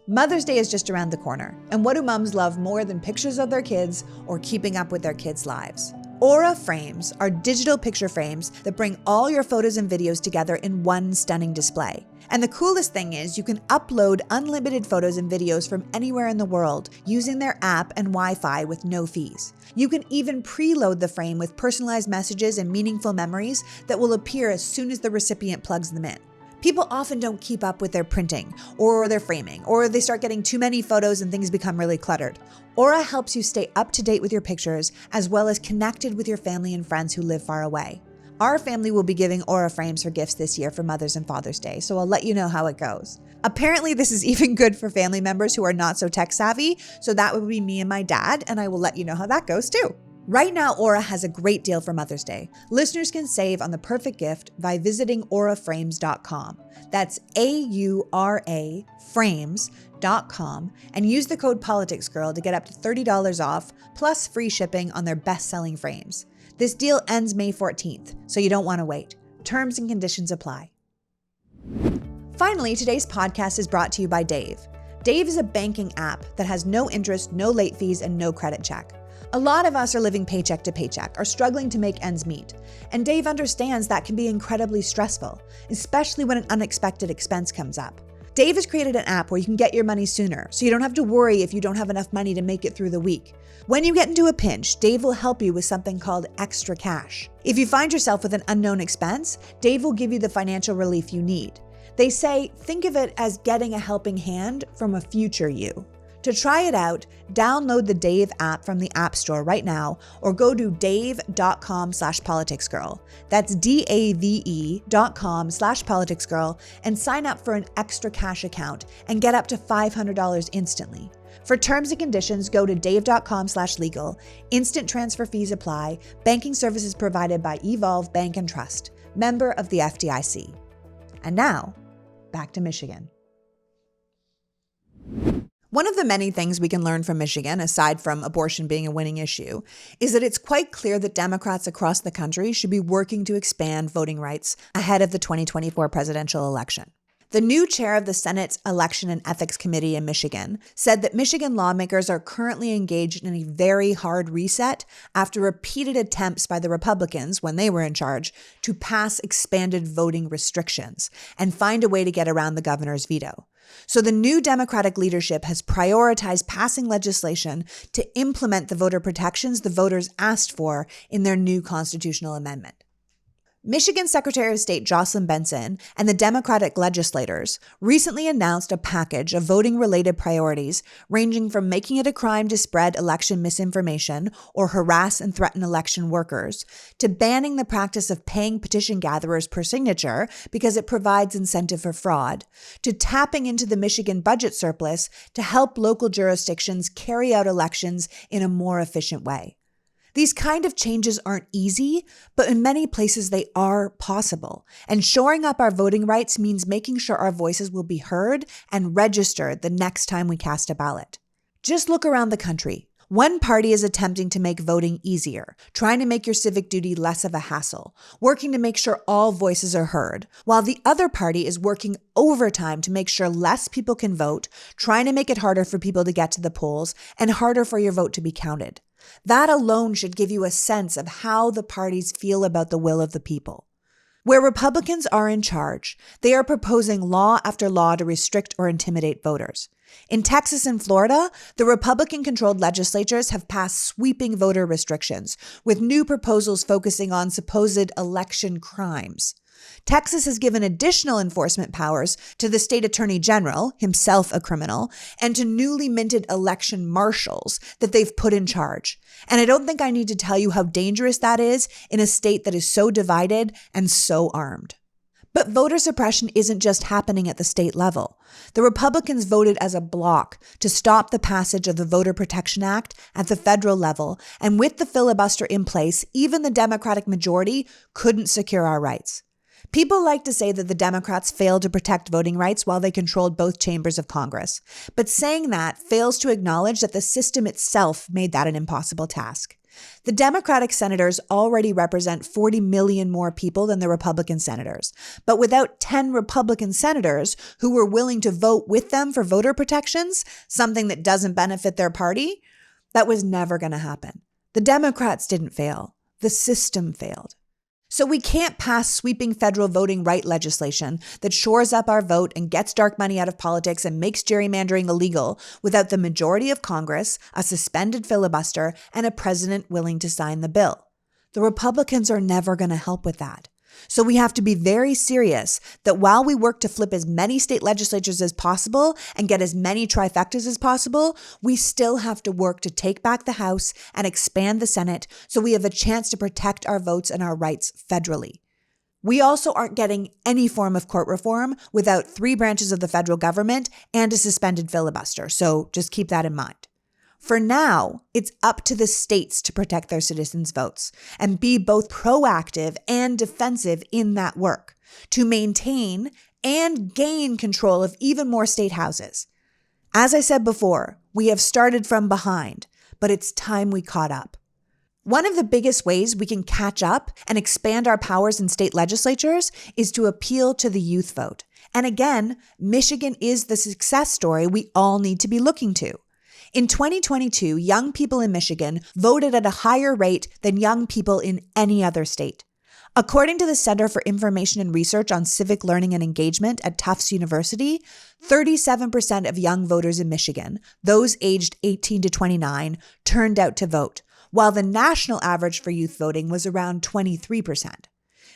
Mother's Day is just around the corner, and what do moms love more than pictures of their kids or keeping up with their kids' lives? Aura frames are digital picture frames that bring all your photos and videos together in one stunning display. And the coolest thing is you can upload unlimited photos and videos from anywhere in the world using their app and Wi-Fi with no fees. You can even preload the frame with personalized messages and meaningful memories that will appear as soon as the recipient plugs them in. People often don't keep up with their printing or their framing, or they start getting too many photos and things become really cluttered. Aura helps you stay up to date with your pictures as well as connected with your family and friends who live far away. Our family will be giving Aura frames for gifts this year for Mother's and Father's Day, so I'll let you know how it goes. Apparently, this is even good for family members who are not so tech savvy, so that would be me and my dad, and I will let you know how that goes too. Right now, Aura has a great deal for Mother's Day. Listeners can save on the perfect gift by visiting auraframes.com. That's AURA frames.com and use the code PoliticsGirl to get up to $30 off plus free shipping on their best-selling frames. This deal ends May 14th, so you don't want to wait. Terms and conditions apply. Finally, today's podcast is brought to you by Dave. Dave is a banking app that has no interest, no late fees, and no credit check. A lot of us are living paycheck to paycheck, are struggling to make ends meet. And Dave understands that can be incredibly stressful, especially when an unexpected expense comes up. Dave has created an app where you can get your money sooner, so you don't have to worry if you don't have enough money to make it through the week. When you get into a pinch, Dave will help you with something called extra cash. If you find yourself with an unknown expense, Dave will give you the financial relief you need. They say, think of it as getting a helping hand from a future you. To try it out, download the Dave app from the App Store right now or go to dave.com/politicsgirl. That's DAVE.com/politicsgirl and sign up for an extra cash account and get up to $500 instantly. For terms and conditions, go to dave.com/legal. Instant transfer fees apply. Banking services provided by Evolve Bank and Trust, member of the FDIC. And now, back to Michigan. One of the many things we can learn from Michigan, aside from abortion being a winning issue, is that it's quite clear that Democrats across the country should be working to expand voting rights ahead of the 2024 presidential election. The new chair of the Senate's Election and Ethics Committee in Michigan said that Michigan lawmakers are currently engaged in a very hard reset after repeated attempts by the Republicans, when they were in charge, to pass expanded voting restrictions and find a way to get around the governor's veto. So the new Democratic leadership has prioritized passing legislation to implement the voter protections the voters asked for in their new constitutional amendment. Michigan Secretary of State Jocelyn Benson and the Democratic legislators recently announced a package of voting-related priorities ranging from making it a crime to spread election misinformation or harass and threaten election workers, to banning the practice of paying petition gatherers per signature because it provides incentive for fraud, to tapping into the Michigan budget surplus to help local jurisdictions carry out elections in a more efficient way. These kind of changes aren't easy, but in many places they are possible. And shoring up our voting rights means making sure our voices will be heard and registered the next time we cast a ballot. Just look around the country. One party is attempting to make voting easier, trying to make your civic duty less of a hassle, working to make sure all voices are heard, while the other party is working overtime to make sure less people can vote, trying to make it harder for people to get to the polls and harder for your vote to be counted. That alone should give you a sense of how the parties feel about the will of the people. Where Republicans are in charge, they are proposing law after law to restrict or intimidate voters. In Texas and Florida, the Republican-controlled legislatures have passed sweeping voter restrictions, with new proposals focusing on supposed election crimes. Texas has given additional enforcement powers to the state attorney general, himself a criminal, and to newly minted election marshals that they've put in charge. And I don't think I need to tell you how dangerous that is in a state that is so divided and so armed. But voter suppression isn't just happening at the state level. The Republicans voted as a bloc to stop the passage of the Voter Protection Act at the federal level, and with the filibuster in place, even the Democratic majority couldn't secure our rights. People like to say that the Democrats failed to protect voting rights while they controlled both chambers of Congress, but saying that fails to acknowledge that the system itself made that an impossible task. The Democratic senators already represent 40 million more people than the Republican senators, but without 10 Republican senators who were willing to vote with them for voter protections, something that doesn't benefit their party, that was never going to happen. The Democrats didn't fail. The system failed. So we can't pass sweeping federal voting right legislation that shores up our vote and gets dark money out of politics and makes gerrymandering illegal without the majority of Congress, a suspended filibuster, and a president willing to sign the bill. The Republicans are never going to help with that. So we have to be very serious that while we work to flip as many state legislatures as possible and get as many trifectas as possible, we still have to work to take back the House and expand the Senate so we have a chance to protect our votes and our rights federally. We also aren't getting any form of court reform without 3 branches of the federal government and a suspended filibuster, so just keep that in mind. For now, it's up to the states to protect their citizens' votes and be both proactive and defensive in that work, to maintain and gain control of even more state houses. As I said before, we have started from behind, but it's time we caught up. One of the biggest ways we can catch up and expand our powers in state legislatures is to appeal to the youth vote. And again, Michigan is the success story we all need to be looking to. In 2022, young people in Michigan voted at a higher rate than young people in any other state. According to the Center for Information and Research on Civic Learning and Engagement at Tufts University, 37% of young voters in Michigan, those aged 18 to 29, turned out to vote, while the national average for youth voting was around 23%.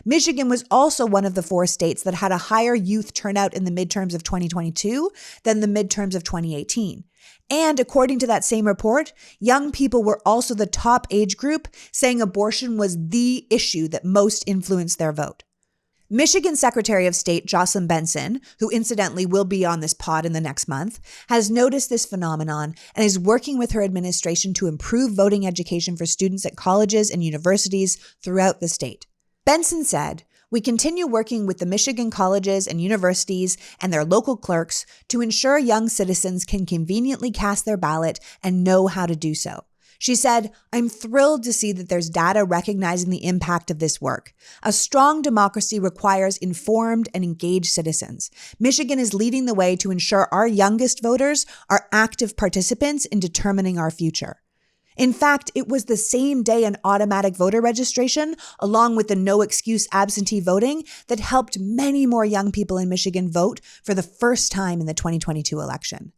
Michigan was also one of the 4 states that had a higher youth turnout in the midterms of 2022 than the midterms of 2018. And according to that same report, young people were also the top age group, saying abortion was the issue that most influenced their vote. Michigan Secretary of State Jocelyn Benson, who incidentally will be on this pod in the next month, has noticed this phenomenon and is working with her administration to improve voting education for students at colleges and universities throughout the state. Benson said, "We continue working with the Michigan colleges and universities and their local clerks to ensure young citizens can conveniently cast their ballot and know how to do so." She said, "I'm thrilled to see that there's data recognizing the impact of this work. A strong democracy requires informed and engaged citizens. Michigan is leading the way to ensure our youngest voters are active participants in determining our future." In fact, it was the same day in automatic voter registration, along with the no-excuse absentee voting, that helped many more young people in Michigan vote for the first time in the 2022 election.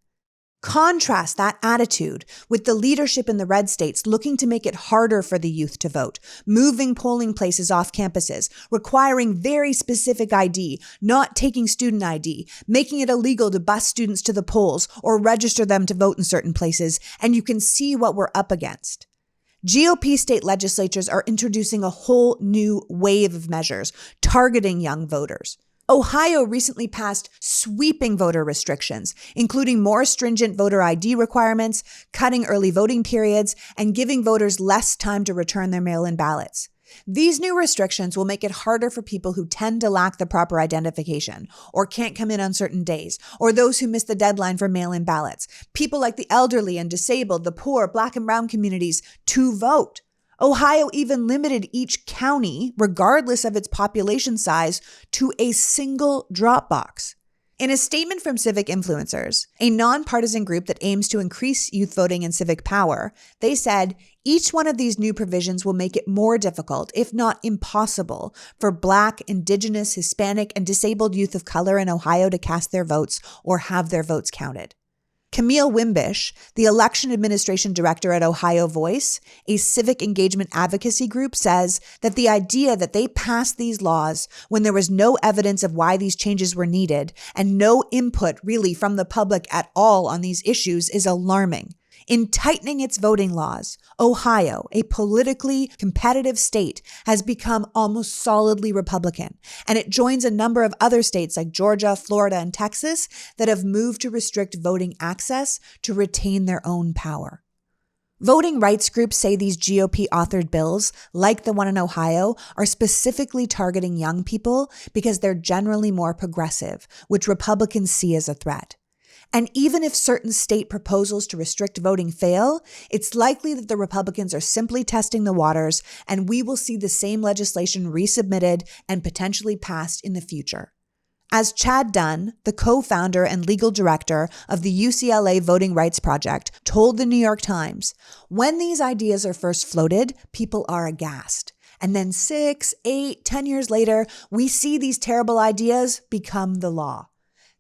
Contrast that attitude with the leadership in the red states looking to make it harder for the youth to vote, moving polling places off campuses, requiring very specific ID, not taking student ID, making it illegal to bus students to the polls or register them to vote in certain places, and you can see what we're up against. GOP state legislatures are introducing a whole new wave of measures targeting young voters. Ohio recently passed sweeping voter restrictions, including more stringent voter ID requirements, cutting early voting periods, and giving voters less time to return their mail-in ballots. These new restrictions will make it harder for people who tend to lack the proper identification, or can't come in on certain days, or those who miss the deadline for mail-in ballots, people like the elderly and disabled, the poor, Black and brown communities, to vote. Ohio even limited each county, regardless of its population size, to a single drop box. In a statement from Civic Influencers, a nonpartisan group that aims to increase youth voting and civic power, they said, "Each one of these new provisions will make it more difficult, if not impossible, for Black, Indigenous, Hispanic, and disabled youth of color in Ohio to cast their votes or have their votes counted." Camille Wimbish, the election administration director at Ohio Voice, a civic engagement advocacy group, says that the idea that they passed these laws when there was no evidence of why these changes were needed and no input really from the public at all on these issues is alarming. In tightening its voting laws, Ohio, a politically competitive state, has become almost solidly Republican, and it joins a number of other states like Georgia, Florida, and Texas that have moved to restrict voting access to retain their own power. Voting rights groups say these GOP-authored bills, like the one in Ohio, are specifically targeting young people because they're generally more progressive, which Republicans see as a threat. And even if certain state proposals to restrict voting fail, it's likely that the Republicans are simply testing the waters, and we will see the same legislation resubmitted and potentially passed in the future. As Chad Dunn, the co-founder and legal director of the UCLA Voting Rights Project, told the New York Times, "When these ideas are first floated, people are aghast. And then 6, 8, 10 years later, we see these terrible ideas become the law."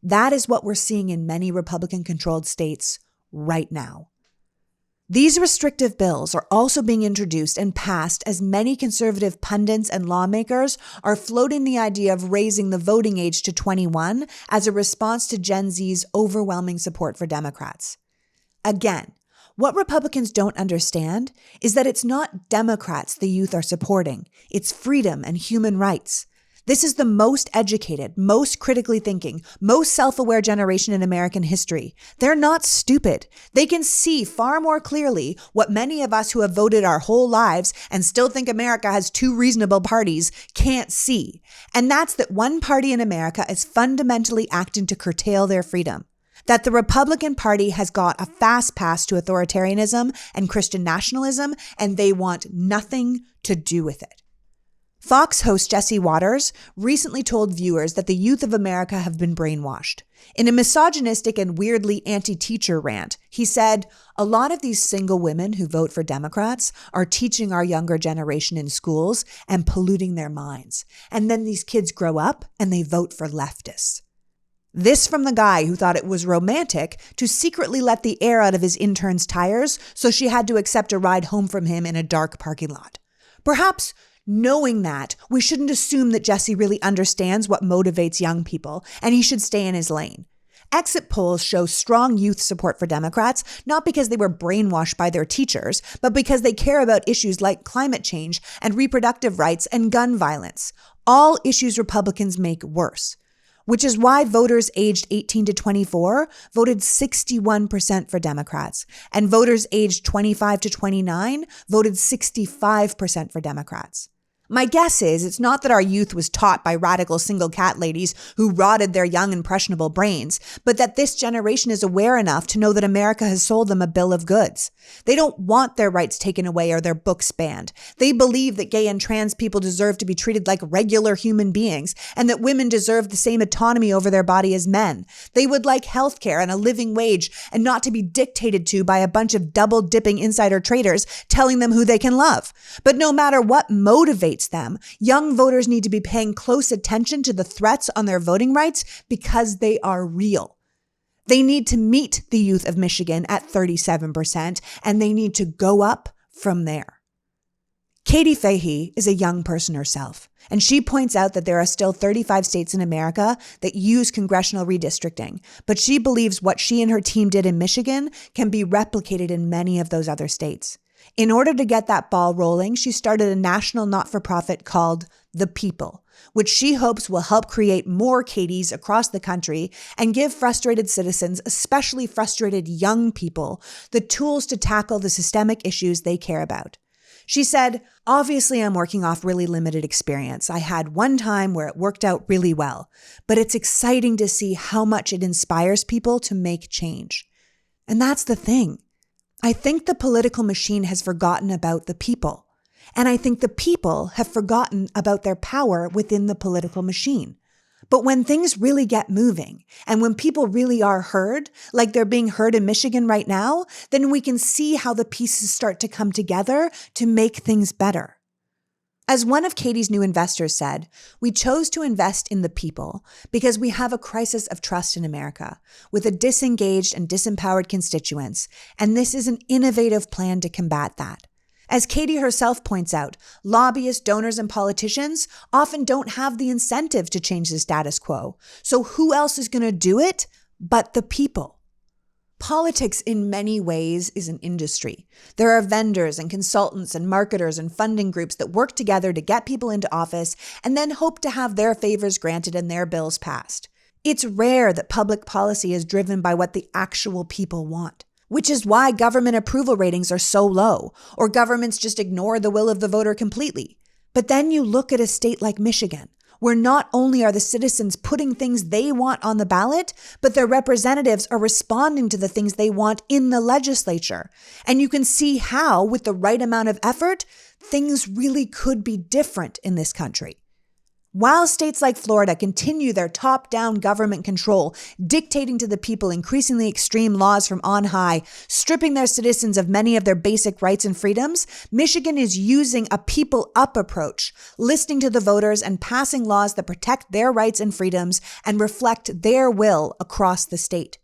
That is what we're seeing in many Republican-controlled states right now. These restrictive bills are also being introduced and passed as many conservative pundits and lawmakers are floating the idea of raising the voting age to 21 as a response to Gen Z's overwhelming support for Democrats. Again, what Republicans don't understand is that it's not Democrats the youth are supporting, it's freedom and human rights. This is the most educated, most critically thinking, most self-aware generation in American history. They're not stupid. They can see far more clearly what many of us who have voted our whole lives and still think America has 2 reasonable parties can't see. And that's that one party in America is fundamentally acting to curtail their freedom. That the Republican Party has got a fast pass to authoritarianism and Christian nationalism, and they want nothing to do with it. Fox host Jesse Waters recently told viewers that the youth of America have been brainwashed. In a misogynistic and weirdly anti-teacher rant, he said, "A lot of these single women who vote for Democrats are teaching our younger generation in schools and polluting their minds. And then these kids grow up and they vote for leftists." This from the guy who thought it was romantic to secretly let the air out of his intern's tires so she had to accept a ride home from him in a dark parking lot. Perhaps Knowing that, we shouldn't assume that Jesse really understands what motivates young people, and he should stay in his lane. Exit polls show strong youth support for Democrats, not because they were brainwashed by their teachers, but because they care about issues like climate change and reproductive rights and gun violence, all issues Republicans make worse. Which is why voters aged 18 to 24 voted 61% for Democrats, and voters aged 25 to 29 voted 65% for Democrats. My guess is it's not that our youth was taught by radical single cat ladies who rotted their young, impressionable brains, but that this generation is aware enough to know that America has sold them a bill of goods. They don't want their rights taken away or their books banned. They believe that gay and trans people deserve to be treated like regular human beings and that women deserve the same autonomy over their body as men. They would like healthcare and a living wage and not to be dictated to by a bunch of double-dipping insider traders telling them who they can love. But no matter what motivates them, young voters need to be paying close attention to the threats on their voting rights because they are real. They need to meet the youth of Michigan at 37%, and they need to go up from there. Katie Fahey is a young person herself, and she points out that there are still 35 states in America that use congressional redistricting, but she believes what she and her team did in Michigan can be replicated in many of those other states. In order to get that ball rolling, she started a national not-for-profit called The People, which she hopes will help create more Katies across the country and give frustrated citizens, especially frustrated young people, the tools to tackle the systemic issues they care about. She said, "Obviously, I'm working off really limited experience. I had one time where it worked out really well, but it's exciting to see how much it inspires people to make change." And that's the thing. I think the political machine has forgotten about the people, and I think the people have forgotten about their power within the political machine. But when things really get moving, and when people really are heard, like they're being heard in Michigan right now, then we can see how the pieces start to come together to make things better. As one of Katie's new investors said, we chose to invest in the people because we have a crisis of trust in America with a disengaged and disempowered constituents, and this is an innovative plan to combat that. As Katie herself points out, lobbyists, donors, and politicians often don't have the incentive to change the status quo. So who else is going to do it but the people? Politics in many ways is an industry. There are vendors and consultants and marketers and funding groups that work together to get people into office and then hope to have their favors granted and their bills passed. It's rare that public policy is driven by what the actual people want, which is why government approval ratings are so low, or governments just ignore the will of the voter completely. But then you look at a state like Michigan, where not only are the citizens putting things they want on the ballot, but their representatives are responding to the things they want in the legislature. And you can see how, with the right amount of effort, things really could be different in this country. While states like Florida continue their top-down government control, dictating to the people increasingly extreme laws from on high, stripping their citizens of many of their basic rights and freedoms, Michigan is using a people-up approach, listening to the voters and passing laws that protect their rights and freedoms and reflect their will across the state.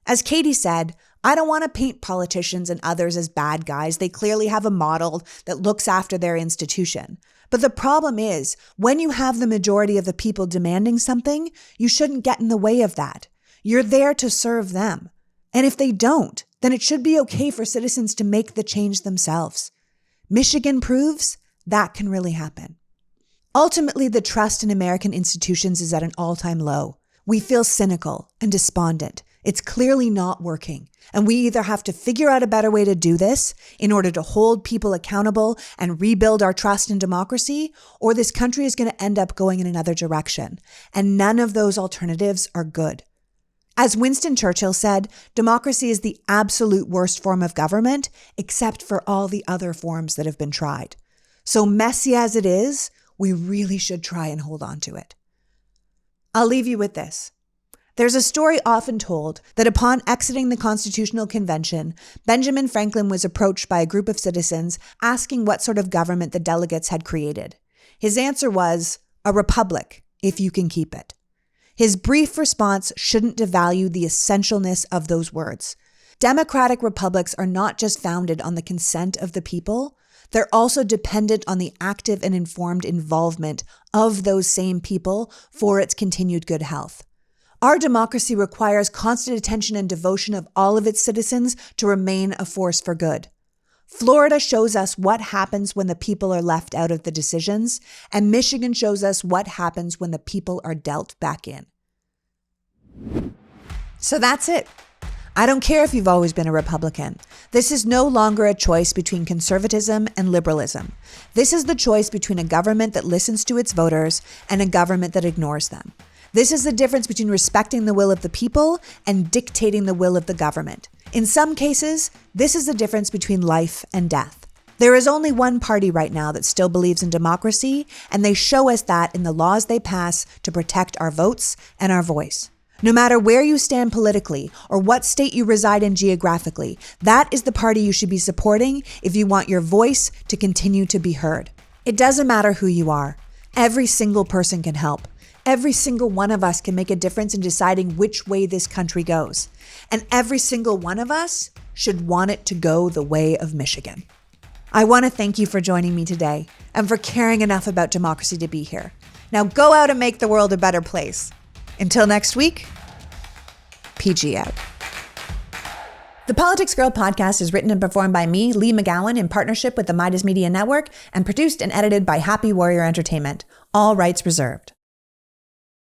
As Katie said, I don't want to paint politicians and others as bad guys. They clearly have a model that looks after their institution. But the problem is, when you have the majority of the people demanding something, you shouldn't get in the way of that. You're there to serve them. And if they don't, then it should be okay for citizens to make the change themselves. Michigan proves that can really happen. Ultimately, the trust in American institutions is at an all-time low. We feel cynical and despondent. It's clearly not working. And we either have to figure out a better way to do this in order to hold people accountable and rebuild our trust in democracy, or this country is going to end up going in another direction. And none of those alternatives are good. As Winston Churchill said, democracy is the absolute worst form of government, except for all the other forms that have been tried. So messy as it is, we really should try and hold on to it. I'll leave you with this. There's a story often told that upon exiting the Constitutional Convention, Benjamin Franklin was approached by a group of citizens asking what sort of government the delegates had created. His answer was, "A republic, if you can keep it." His brief response shouldn't devalue the essentialness of those words. Democratic republics are not just founded on the consent of the people, they're also dependent on the active and informed involvement of those same people for its continued good health. Our democracy requires constant attention and devotion of all of its citizens to remain a force for good. Florida shows us what happens when the people are left out of the decisions, and Michigan shows us what happens when the people are dealt back in. So that's it. I don't care if you've always been a Republican. This is no longer a choice between conservatism and liberalism. This is the choice between a government that listens to its voters and a government that ignores them. This is the difference between respecting the will of the people and dictating the will of the government. In some cases, this is the difference between life and death. There is only one party right now that still believes in democracy, and they show us that in the laws they pass to protect our votes and our voice. No matter where you stand politically or what state you reside in geographically, that is the party you should be supporting if you want your voice to continue to be heard. It doesn't matter who you are. Every single person can help. Every single one of us can make a difference in deciding which way this country goes. And every single one of us should want it to go the way of Michigan. I want to thank you for joining me today and for caring enough about democracy to be here. Now go out and make the world a better place. Until next week, PG out. The Politics Girl podcast is written and performed by me, Lee McGowan, in partnership with the Midas Media Network, and produced and edited by Happy Warrior Entertainment. All rights reserved.